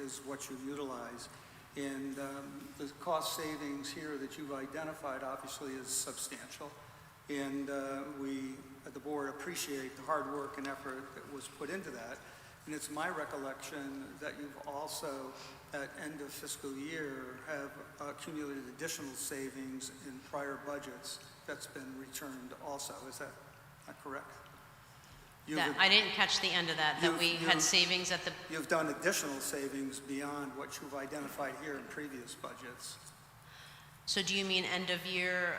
is what you utilize. And the cost savings here that you've identified obviously is substantial. And we, at the board, appreciate the hard work and effort that was put into that. And it's my recollection that you've also, at end of fiscal year, have accumulated additional savings in prior budgets that's been returned also. Is that correct? I didn't catch the end of that, we had savings at the, You've done additional savings beyond what you've identified here in previous budgets. so do you mean end of year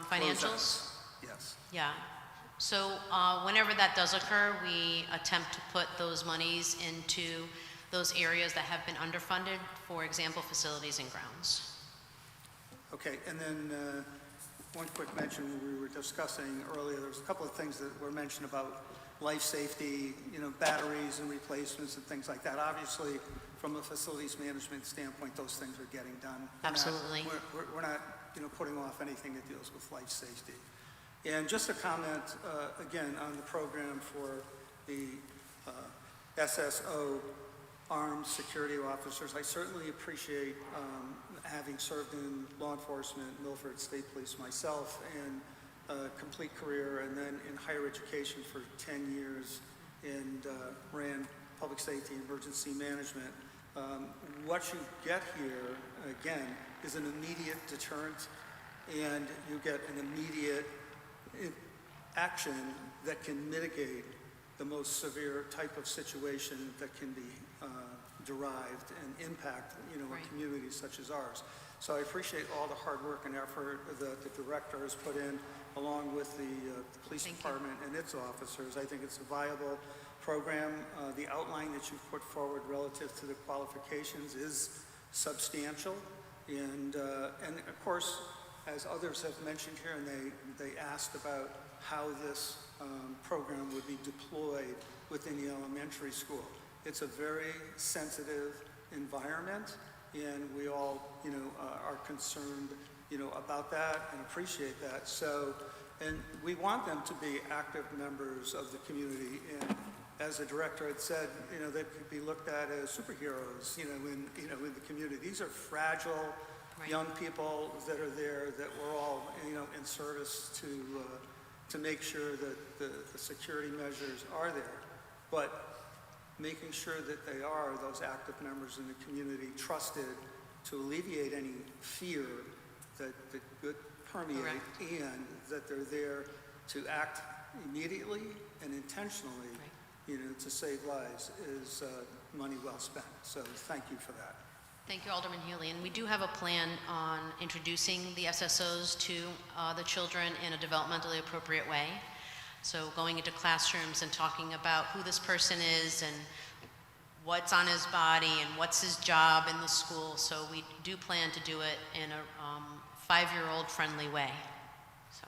financials? Closeouts. Yes. Yeah. So whenever that does occur, we attempt to put those monies into those areas that have been underfunded, for example, facilities and grounds. Okay, and then one quick mention we were discussing earlier, there was a couple of things that were mentioned about life safety, batteries and replacements and things like that. Obviously, from a facilities management standpoint, those things are getting done. Absolutely. We're not, putting off anything that deals with life safety. And just a comment, again, on the program for the SSO armed security officers. I certainly appreciate having served in law enforcement, Milford State Police myself, and a complete career, and then in higher education for 10 years, and ran public safety emergency management. What you get here, again, is an immediate deterrent, and you get an immediate action that can mitigate the most severe type of situation that can be derived and impact, Right. a community such as ours. So I appreciate all the hard work and effort that the director has put in, along with the police Thank you. department and its officers. I think it's a viable program. The outline that you've put forward relative to the qualifications is substantial, and of course, as others have mentioned here, and they asked about how this program would be deployed within the elementary school. It's a very sensitive environment, and we all, are concerned, about that and appreciate that. So, and we want them to be active members of the community. And as the director had said, they could be looked at as superheroes, in the community. These are fragile Right. young people that are there that we're all, in service to make sure that the security measures are there. But making sure that they are those active members in the community, trusted to alleviate any fear that could permeate, Correct. and that they're there to act immediately and intentionally, to save lives, is money well spent. So thank you for that. Thank you, Alderman Healy. And we do have a plan on introducing the SSOs to the children in a developmentally appropriate way. So going into classrooms and talking about who this person is and what's on his body and what's his job in the school. So we do plan to do it in a 5-year-old friendly way. So.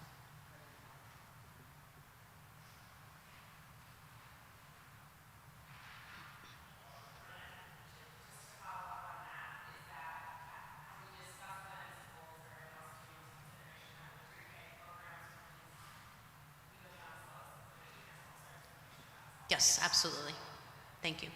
Yes, absolutely. Thank you.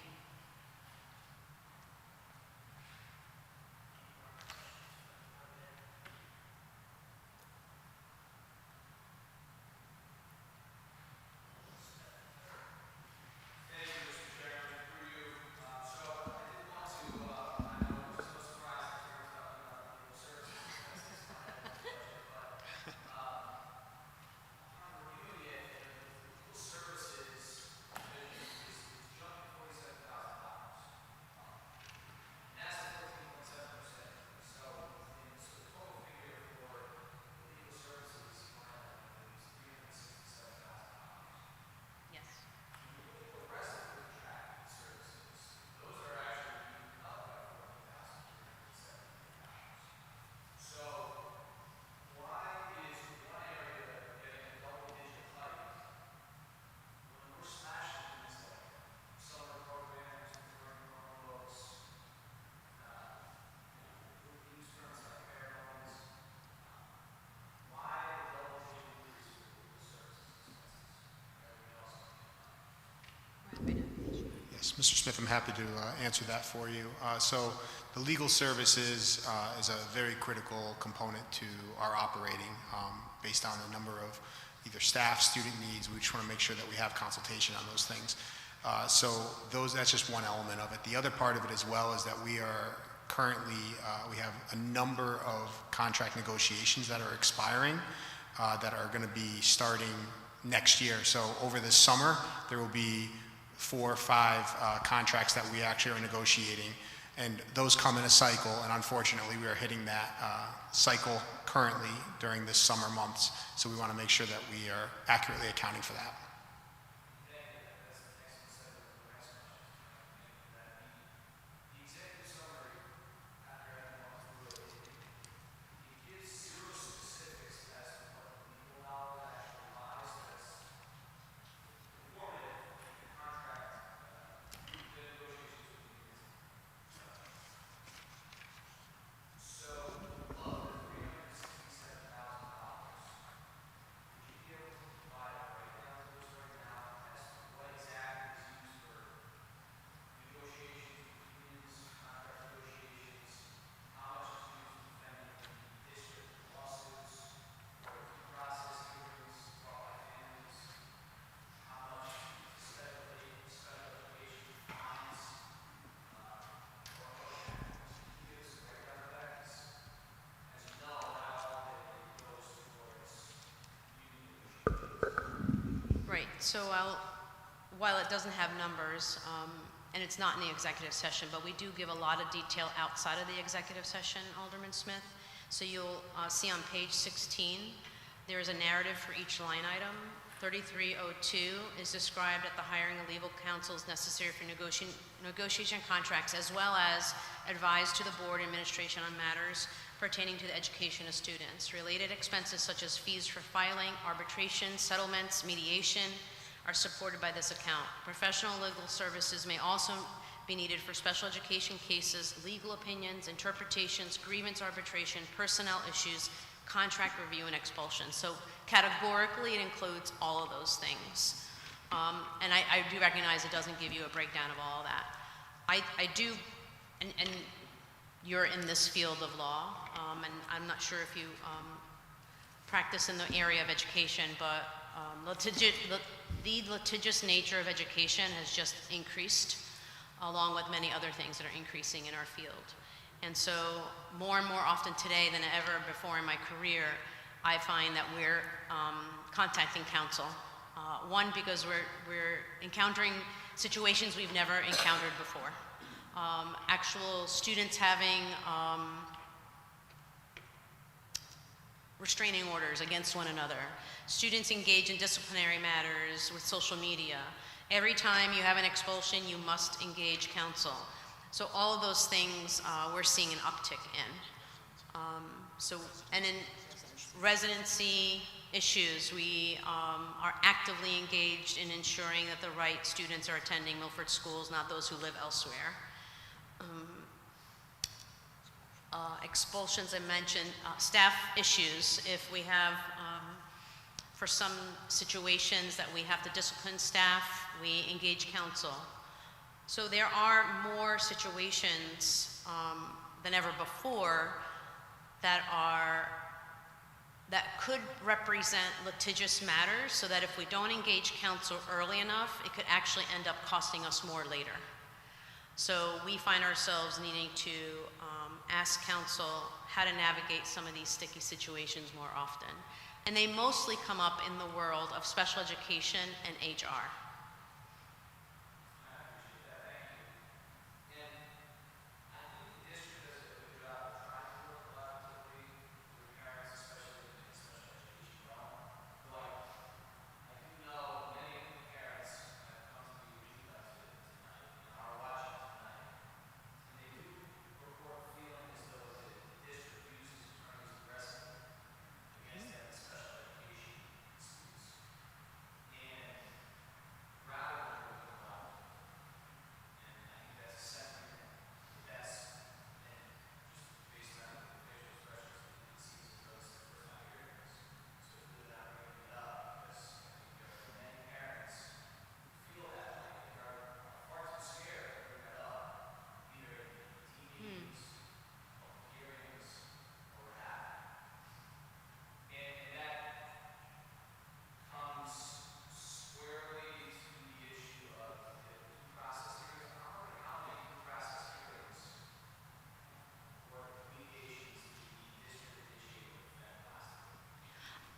Yes. Yes, Mr. Smith, I'm happy to answer that for you. So the legal services is a very critical component to our operating based on a number of either staff, student needs. We just want to make sure that we have consultation on those things. So that's just one element of it. The other part of it as well is that we are currently, we have a number of contract negotiations that are expiring that are going to be starting next year. So over the summer, there will be 4 or 5 contracts that we actually are negotiating, and those come in a cycle, and unfortunately we are hitting that cycle currently during the summer months, so we want to make sure that we are accurately accounting for that. Right, so while it doesn't have numbers, and it's not in the executive session, but we do give a lot of detail outside of the executive session, Alderman Smith. So you'll see on page 16, there is a narrative for each line item. 3302 is described at the hiring of legal counsels necessary for negotiation contracts, as well as advise to the board administration on matters pertaining to the education of students. Related expenses such as fees for filing, arbitration, settlements, mediation are supported by this account. Professional legal services may also be needed for special education cases, legal opinions, interpretations, grievance arbitration, personnel issues, contract review, and expulsion. So categorically, it includes all of those things. And I do recognize it doesn't give you a breakdown of all of that. I do, and you're in this field of law, and I'm not sure if you practice in the area of education, but the litigious nature of education has just increased, along with many other things that are increasing in our field. And so more and more often today than ever before in my career, I find that we're contacting counsel. One, because we're encountering situations we've never encountered before. Actual students having restraining orders against one another. Students engage in disciplinary matters with social media. Every time you have an expulsion, you must engage counsel. So all of those things we're seeing an uptick in. And in residency issues, we are actively engaged in ensuring that the right students are attending Milford schools, not those who live elsewhere. Expulsions, I mentioned, staff issues. If we have, for some situations that we have to discipline staff, we engage counsel. So there are more situations than ever before that could represent litigious matters, so that if we don't engage counsel early enough, it could actually end up costing us more later. So we find ourselves needing to ask counsel how to navigate some of these sticky situations more often. And they mostly come up in the world of special education and HR.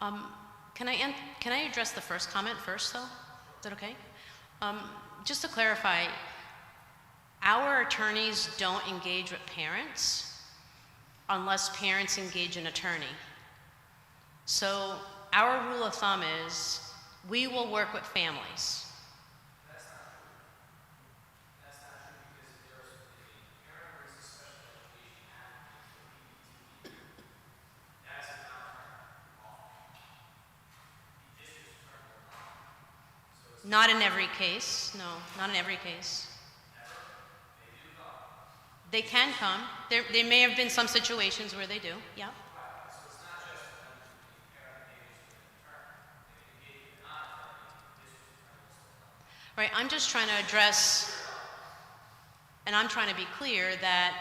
Can I address the first comment first, though? Is that okay? Just to clarify, our attorneys don't engage with parents unless parents engage an attorney. So our rule of thumb is we will work with families. Not in every case, no, not in every case. They can come. There may have been some situations where they do, yeah. Right, I'm just trying to address, and I'm trying to be clear that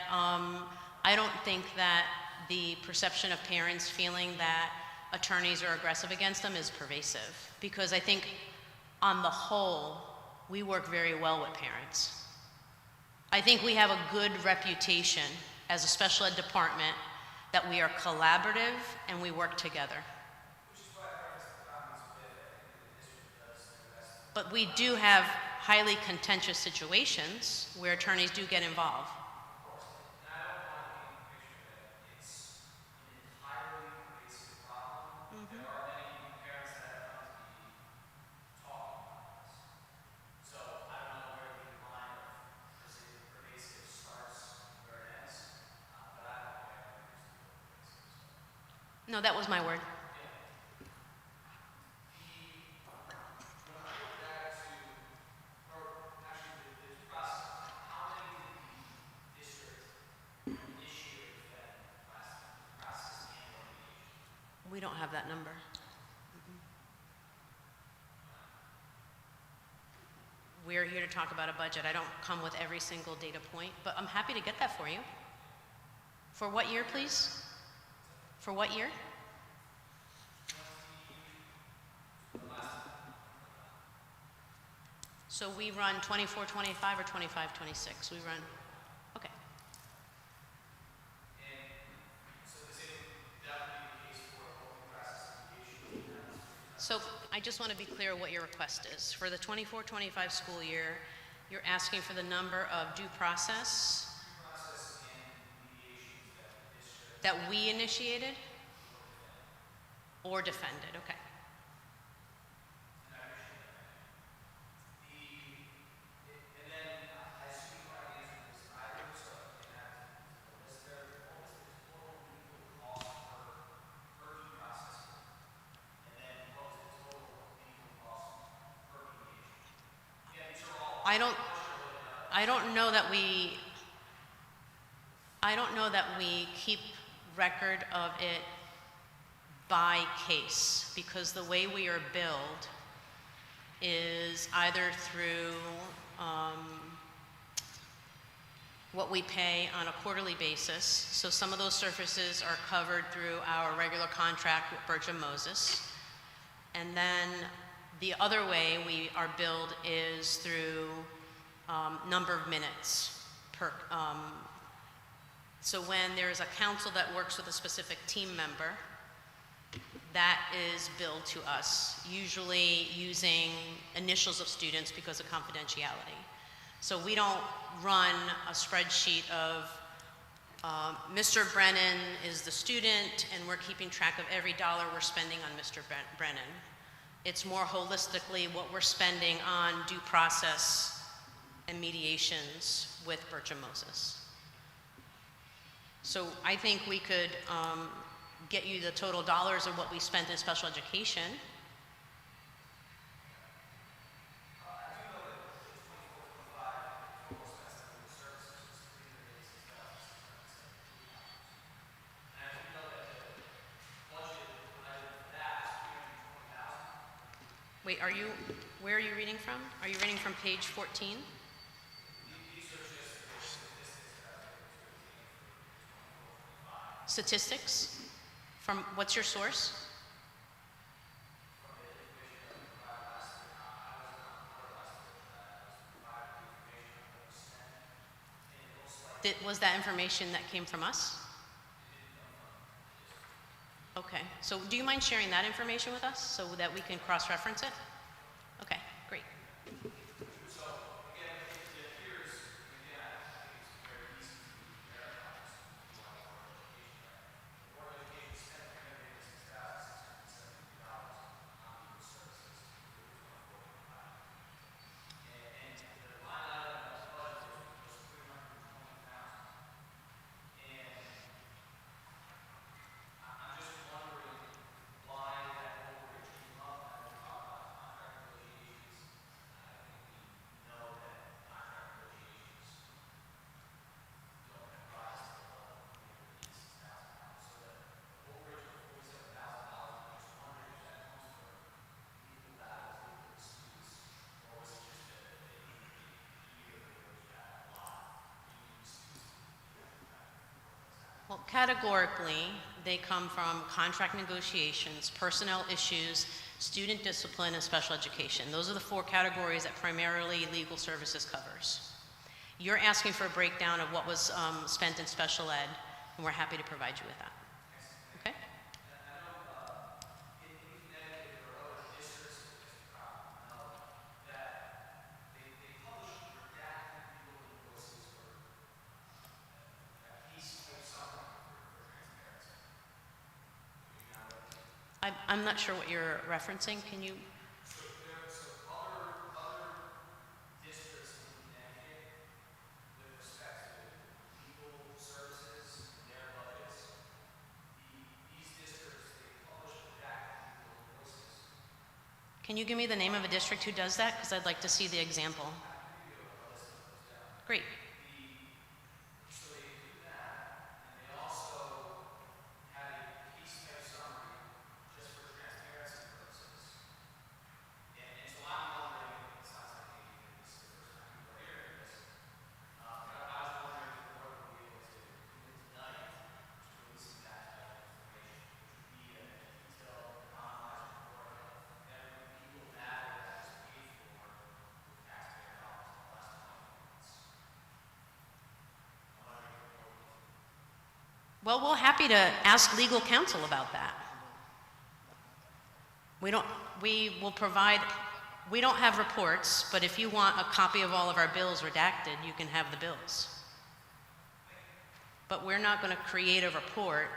I don't think that the perception of parents feeling that attorneys are aggressive against them is pervasive, because I think on the whole, we work very well with parents. I think we have a good reputation as a special ed department that we are collaborative and we work together. But we do have highly contentious situations where attorneys do get involved. No, that was my word. We don't have that number. We're here to talk about a budget. I don't come with every single data point, but I'm happy to get that for you. For what year, please? For what year? So we run 24-25 or 25-26? We run, okay. So I just want to be clear what your request is. For the 24-25 school year, you're asking for the number of due process that we initiated or defended, okay. I don't know that we keep record of it by case, because the way we are billed is either through what we pay on a quarterly basis. So some of those services are covered through our regular contract with Birch and Moses. And then the other way we are billed is through number of minutes per. So when there's a council that works with a specific team member, that is billed to us, usually using initials of students because of confidentiality. So we don't run a spreadsheet of Mr. Brennan is the student and we're keeping track of every dollar we're spending on Mr. Brennan. It's more holistically what we're spending on due process and mediations with Birch and Moses. So I think we could get you the total dollars of what we spent in special education. Wait, where are you reading from? Are you reading from page 14? Statistics? From, what's your source? Was that information that came from us? Okay, so do you mind sharing that information with us so that we can cross-reference it? Okay, great. Well, categorically, they come from contract negotiations, personnel issues, student discipline, and special education. Those are the 4 categories that primarily legal services covers. You're asking for a breakdown of what was spent in special ed, and we're happy to provide you with that. Okay? I'm not sure what you're referencing. Can you? Can you give me the name of a district who does that? Because I'd like to see the example. Great. Well, we're happy to ask legal counsel about that. We don't have reports, but if you want a copy of all of our bills redacted, you can have the bills. But we're not going to create a report.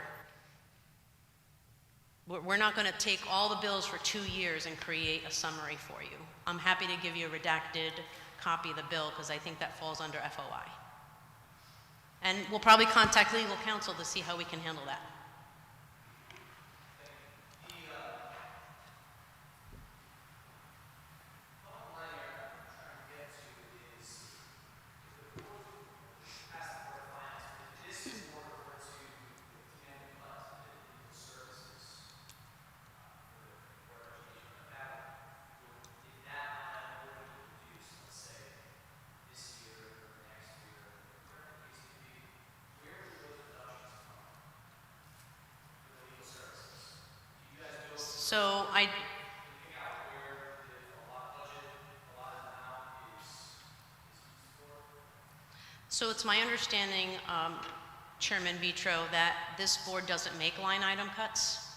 We're not going to take all the bills for 2 years and create a summary for you. I'm happy to give you a redacted copy of the bill because I think that falls under FOI. And we'll probably contact legal counsel to see how we can handle that. So So it's my understanding, Chairman Vitro, that this board doesn't make line item cuts?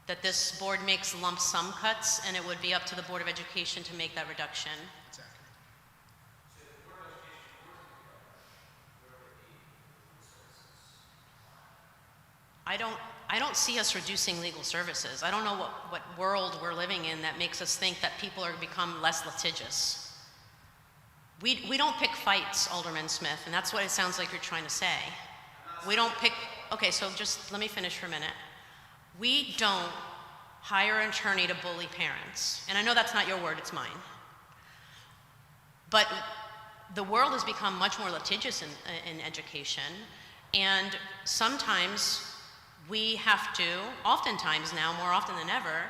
That this board makes lump sum cuts, and it would be up to the Board of Education to make that reduction? I don't see us reducing legal services. I don't know what world we're living in that makes us think that people are become less litigious. We don't pick fights, Alderman Smith, and that's what it sounds like you're trying to say. We don't pick, okay, so just let me finish for a minute. We don't hire an attorney to bully parents. And I know that's not your word, it's mine. But the world has become much more litigious in education, and sometimes we have to, oftentimes now, more often than ever,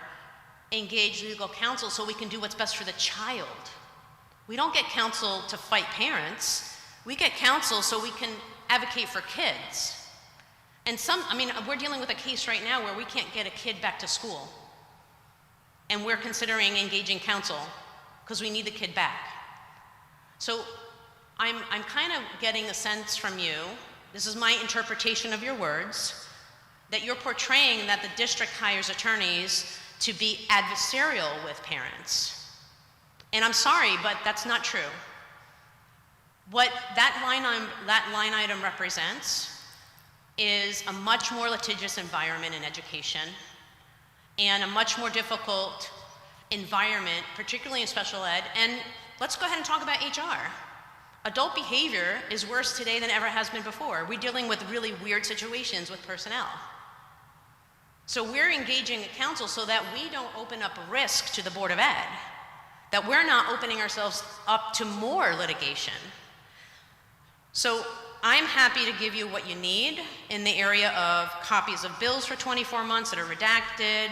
engage legal counsel so we can do what's best for the child. We don't get counsel to fight parents. We get counsel so we can advocate for kids. And we're dealing with a case right now where we can't get a kid back to school. And we're considering engaging counsel because we need the kid back. So I'm kind of getting a sense from you, this is my interpretation of your words, that you're portraying that the district hires attorneys to be adversarial with parents. And I'm sorry, but that's not true. What that line item represents is a much more litigious environment in education and a much more difficult environment, particularly in special ed. And let's go ahead and talk about HR. Adult behavior is worse today than ever has been before. We're dealing with really weird situations with personnel. So we're engaging counsel so that we don't open up a risk to the Board of Ed, that we're not opening ourselves up to more litigation. So I'm happy to give you what you need in the area of copies of bills for 24 months that are redacted,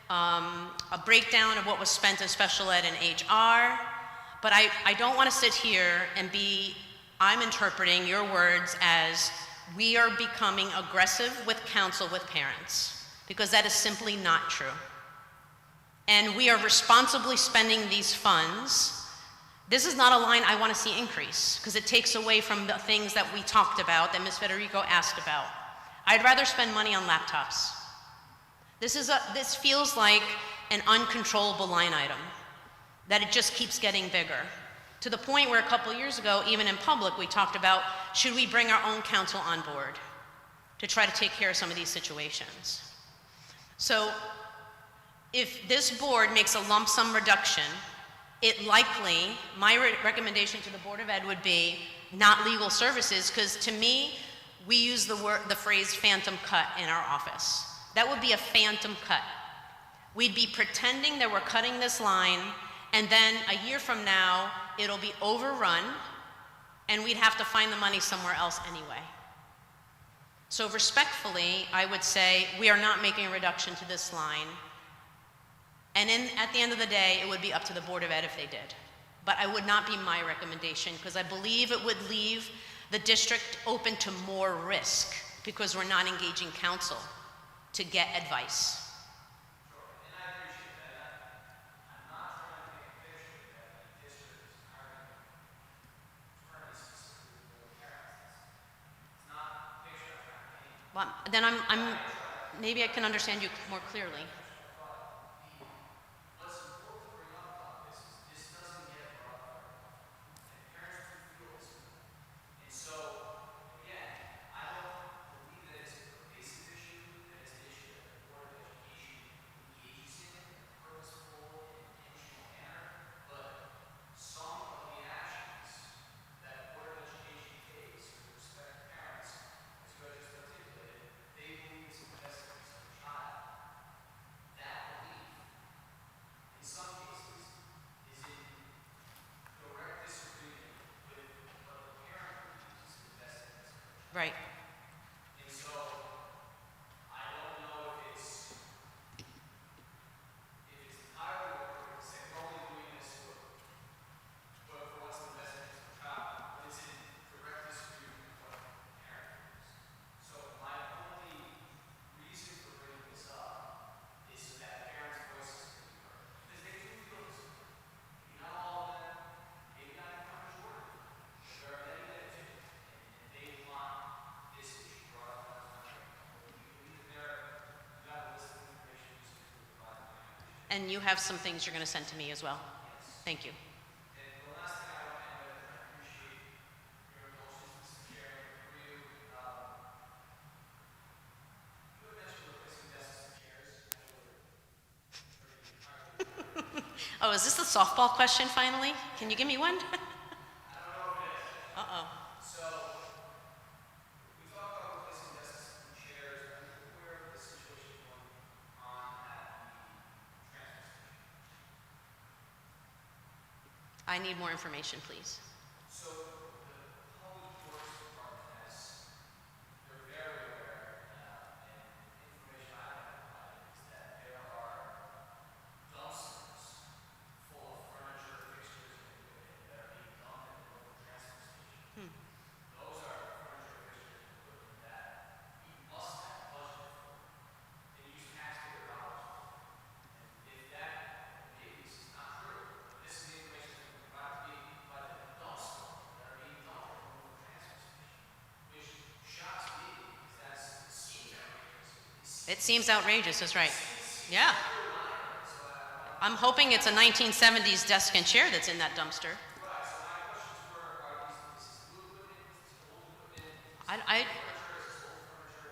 a breakdown of what was spent in special ed and HR, but I don't want to sit here and I'm interpreting your words as we are becoming aggressive with counsel with parents, because that is simply not true. And we are responsibly spending these funds. This is not a line I want to see increase, because it takes away from the things that we talked about, that Ms. Federico asked about. I'd rather spend money on laptops. This feels like an uncontrollable line item, that it just keeps getting bigger, to the point where a couple years ago, even in public, we talked about, should we bring our own counsel on board to try to take care of some of these situations? So if this board makes a lump sum reduction, my recommendation to the Board of Ed would be not legal services, because to me, we use the phrase phantom cut in our office. That would be a phantom cut. We'd be pretending that we're cutting this line, and then a year from now, it'll be overrun, and we'd have to find the money somewhere else anyway. So respectfully, I would say we are not making a reduction to this line. And at the end of the day, it would be up to the Board of Ed if they did. But it would not be my recommendation, because I believe it would leave the district open to more risk, because we're not engaging counsel to get advice. Well, then maybe I can understand you more clearly. Right. And so, I don't know if it's entirely appropriate to say we're only doing this for what's the best interest of the child, but it's in direct disagreement with what the parent is. So my only reason for bringing this up is so that parents' voices can be heard. Because they do feel this way. Maybe not all of them, maybe not even a majority. But there are many that do. And they want this issue brought up as much as you have a list of information you can provide to me. And you have some things you're going to send to me as well. Yes. Thank you. And the last thing I want to end with, and I appreciate your indulgence, Mr. Chair, for you. You had mentioned replacing desks and chairs. Oh, is this the softball question finally? Can you give me one? I don't know if it is. Uh-oh. So, we talked about replacing desks and chairs. Are you aware of the situation going on at the transfer station? I need more information, please. So, the Public Works Department they're very aware, and information I have provided is that there are dumpsters full of furniture, fixtures, and equipment that are being dumped at the local transfer station. Those are furniture, fixtures, and equipment that we must have budgeted for and use taxpayer dollars for. And if that, maybe this is not true, but this is the information that's been provided to me by the It seems outrageous, that's right. Yeah. I'm hoping it's a 1970s desk and chair that's in that dumpster.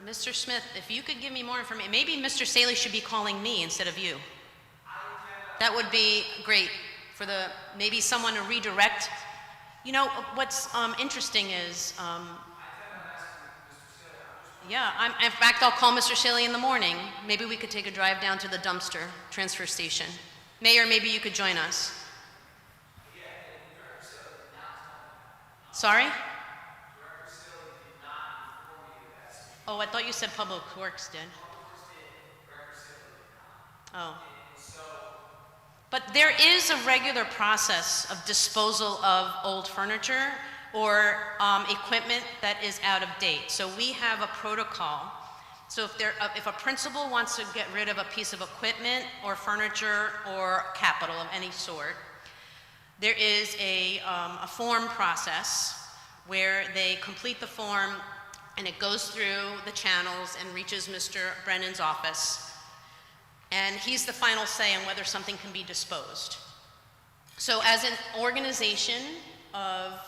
Mr. Smith, if you could give me more information, maybe Mr. Saley should be calling me instead of you. That would be great for maybe someone to redirect. You know, what's interesting is, in fact, I'll call Mr. Saley in the morning. Maybe we could take a drive down to the dumpster transfer station. Mayor, maybe you could join us. Sorry? Oh, I thought you said Public Works did. Oh. But there is a regular process of disposal of old furniture or equipment that is out of date. So we have a protocol. So if a principal wants to get rid of a piece of equipment or furniture or capital of any sort, there is a form process where they complete the form and it goes through the channels and reaches Mr. Brennan's office. And he's the final say on whether something can be disposed. So as an organization of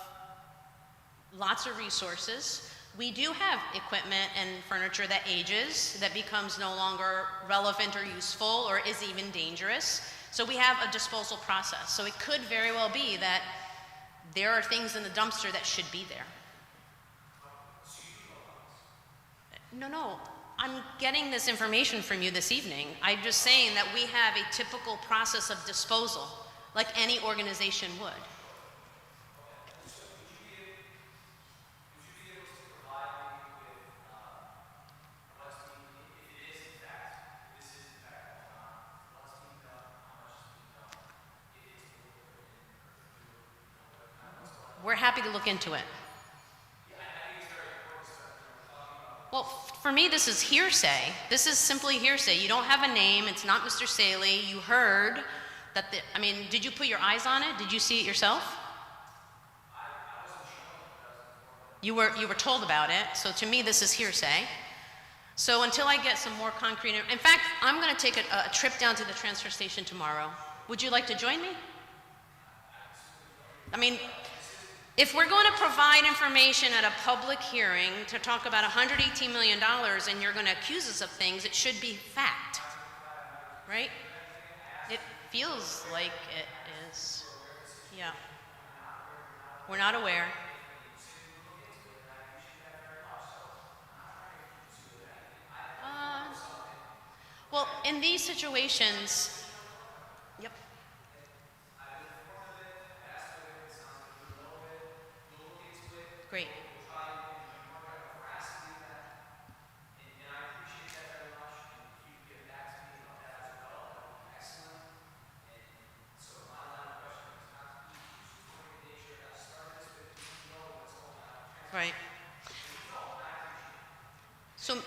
lots of resources, we do have equipment and furniture that ages, that becomes no longer relevant or useful or is even dangerous. So we have a disposal process. So it could very well be that there are things in the dumpster that should be there. No, I'm getting this information from you this evening. I'm just saying that we have a typical process of disposal, like any organization would. We're happy to look into it. Well, for me, this is hearsay. This is simply hearsay. You don't have a name. It's not Mr. Saley. You heard that did you put your eyes on it? Did you see it yourself? You were told about it. So to me, this is hearsay. So until I get some more concrete, in fact, I'm going to take a trip down to the transfer station tomorrow. Would you like to join me? If we're going to provide information at a public hearing to talk about $118 million and you're going to accuse us of things, it should be fact, right? It feels like it is. Yeah. We're not aware. Well, in these situations, yep. Great. Right. So,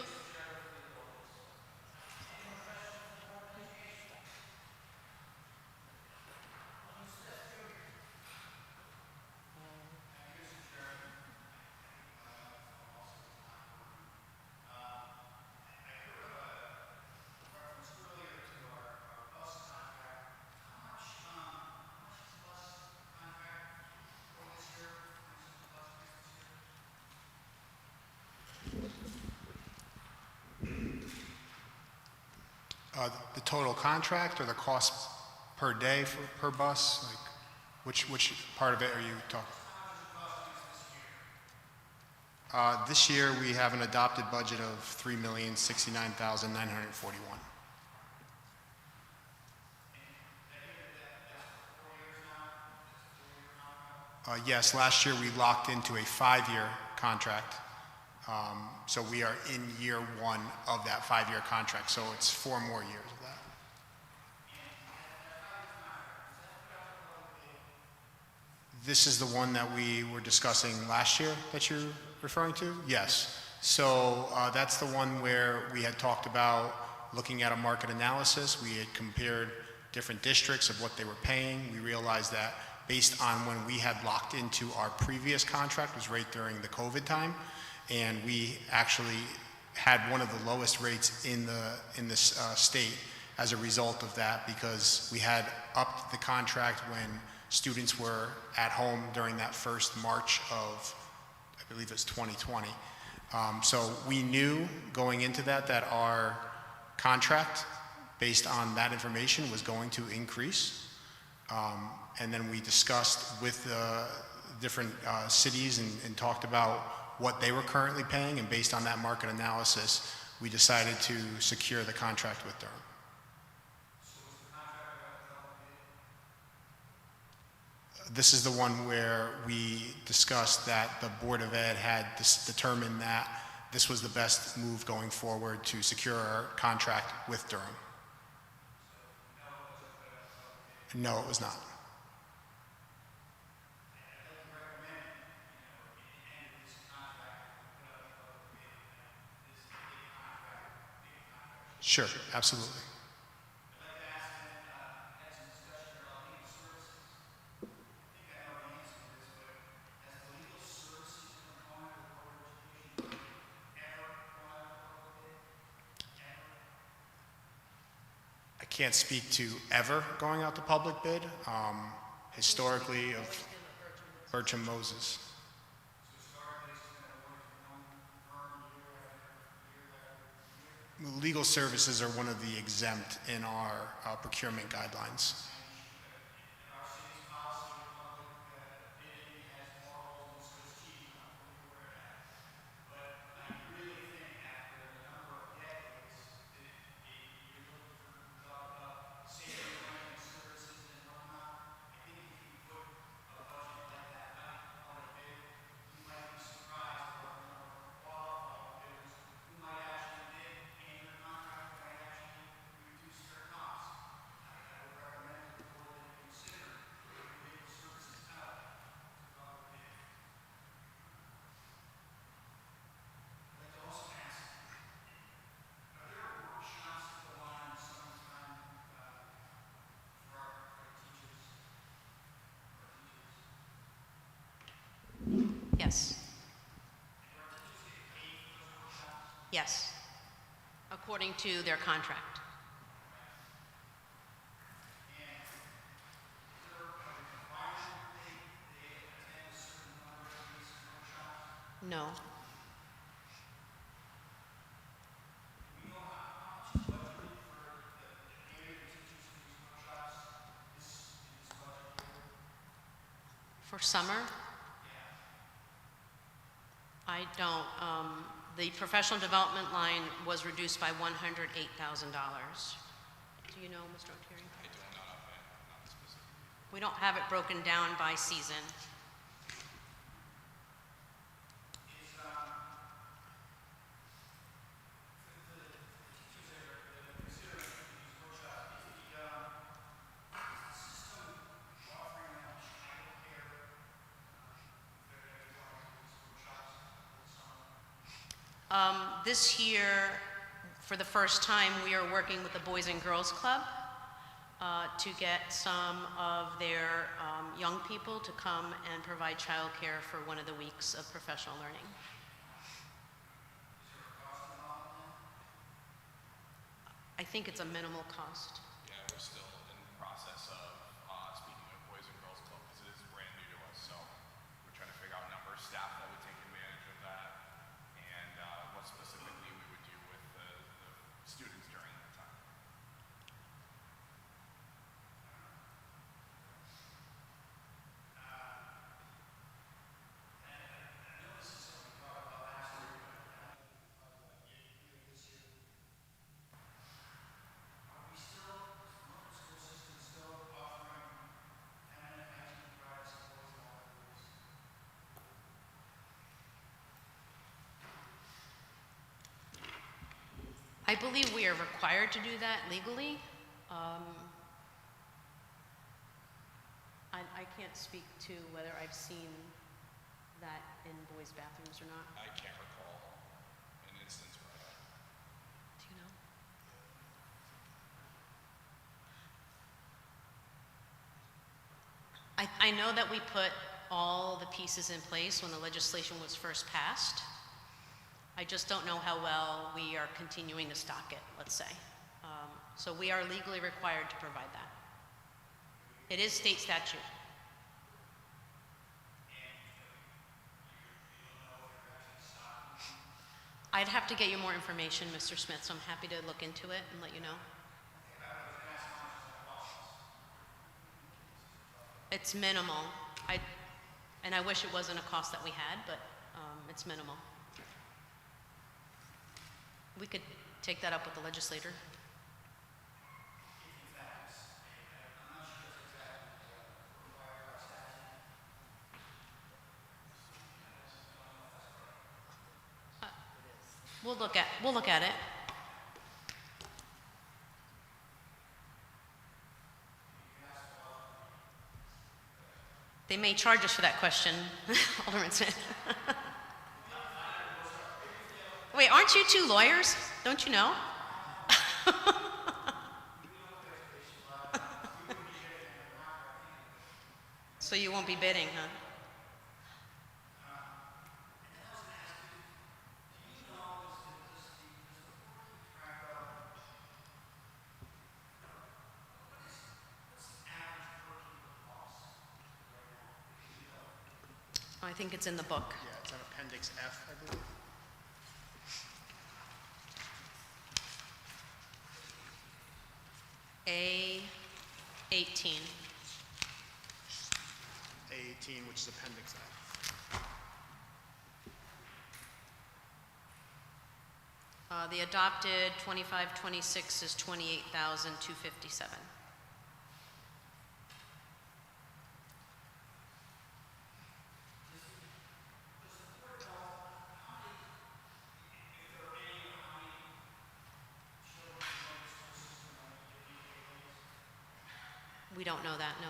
the total contract or the cost per day per bus? Like, which part of it are you talking? This year we have an adopted budget of $3,069,941. Yes, last year we locked into a 5-year contract. So we are in year 1 of that 5-year contract, so it's 4 more years of that. This is the one that we were discussing last year that you're referring to? Yes. So that's the one where we had talked about looking at a market analysis. We had compared different districts of what they were paying. We realized that based on when we had locked into our previous contract was right during the COVID time. And we actually had one of the lowest rates in this state as a result of that, because we had upped the contract when students were at home during that first March of, I believe it was 2020. So we knew going into that our contract, based on that information, was going to increase. And then we discussed with different cities and talked about what they were currently paying, and based on that market analysis, we decided to secure the contract with Durham. This is the one where we discussed that the Board of Ed had determined that this was the best move going forward to secure our contract with Durham. No, it was not. Sure, absolutely. I can't speak to ever going out to public bid. Historically, of Bertram Moses. Legal services are one of the exempt in our procurement guidelines. Yes. Yes, according to their contract. No. For summer? I don't. The professional development line was reduced by $108,000. Do you know, Mr. O'Keefe? I do not offhand, not specific. We don't have it broken down by season. This year, for the first time, we are working with the Boys and Girls Club to get some of their young people to come and provide childcare for one of the weeks of professional learning. I think it's a minimal cost. Yeah, we're still in the process of speaking of Boys and Girls Club, because it is brand new to us, so we're trying to figure out a number of staff that would take advantage of that, and what specifically we would do with the students during that time. I believe we are required to do that legally. I can't speak to whether I've seen that in boys' bathrooms or not. I can't recall an instance where Do you know? I know that we put all the pieces in place when the legislation was first passed. I just don't know how well we are continuing to stock it, let's say. So we are legally required to provide that. It is state statute. I'd have to get you more information, Mr. Smith, so I'm happy to look into it and let you know. It's minimal. And I wish it wasn't a cost that we had, but it's minimal. We could take that up with the legislator. We'll look at it. They may charge us for that question, Alderman Smith. Wait, aren't you two lawyers? Don't you know? So you won't be bidding, huh? I think it's in the book. Yeah, it's on Appendix F, I believe. A18. A18, which is Appendix F. The adopted 25-26 is 28,257. We don't know that, no.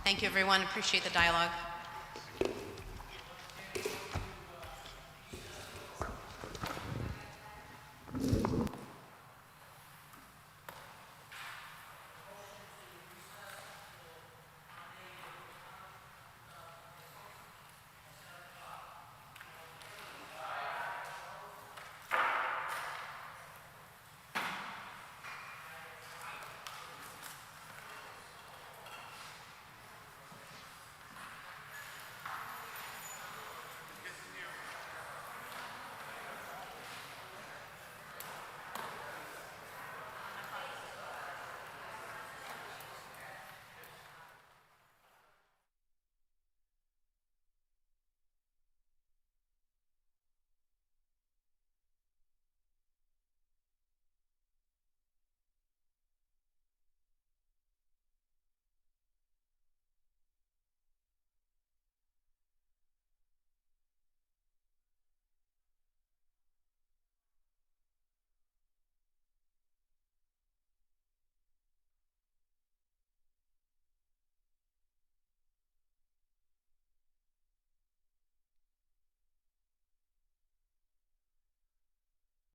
Thank you, everyone. Appreciate the dialogue.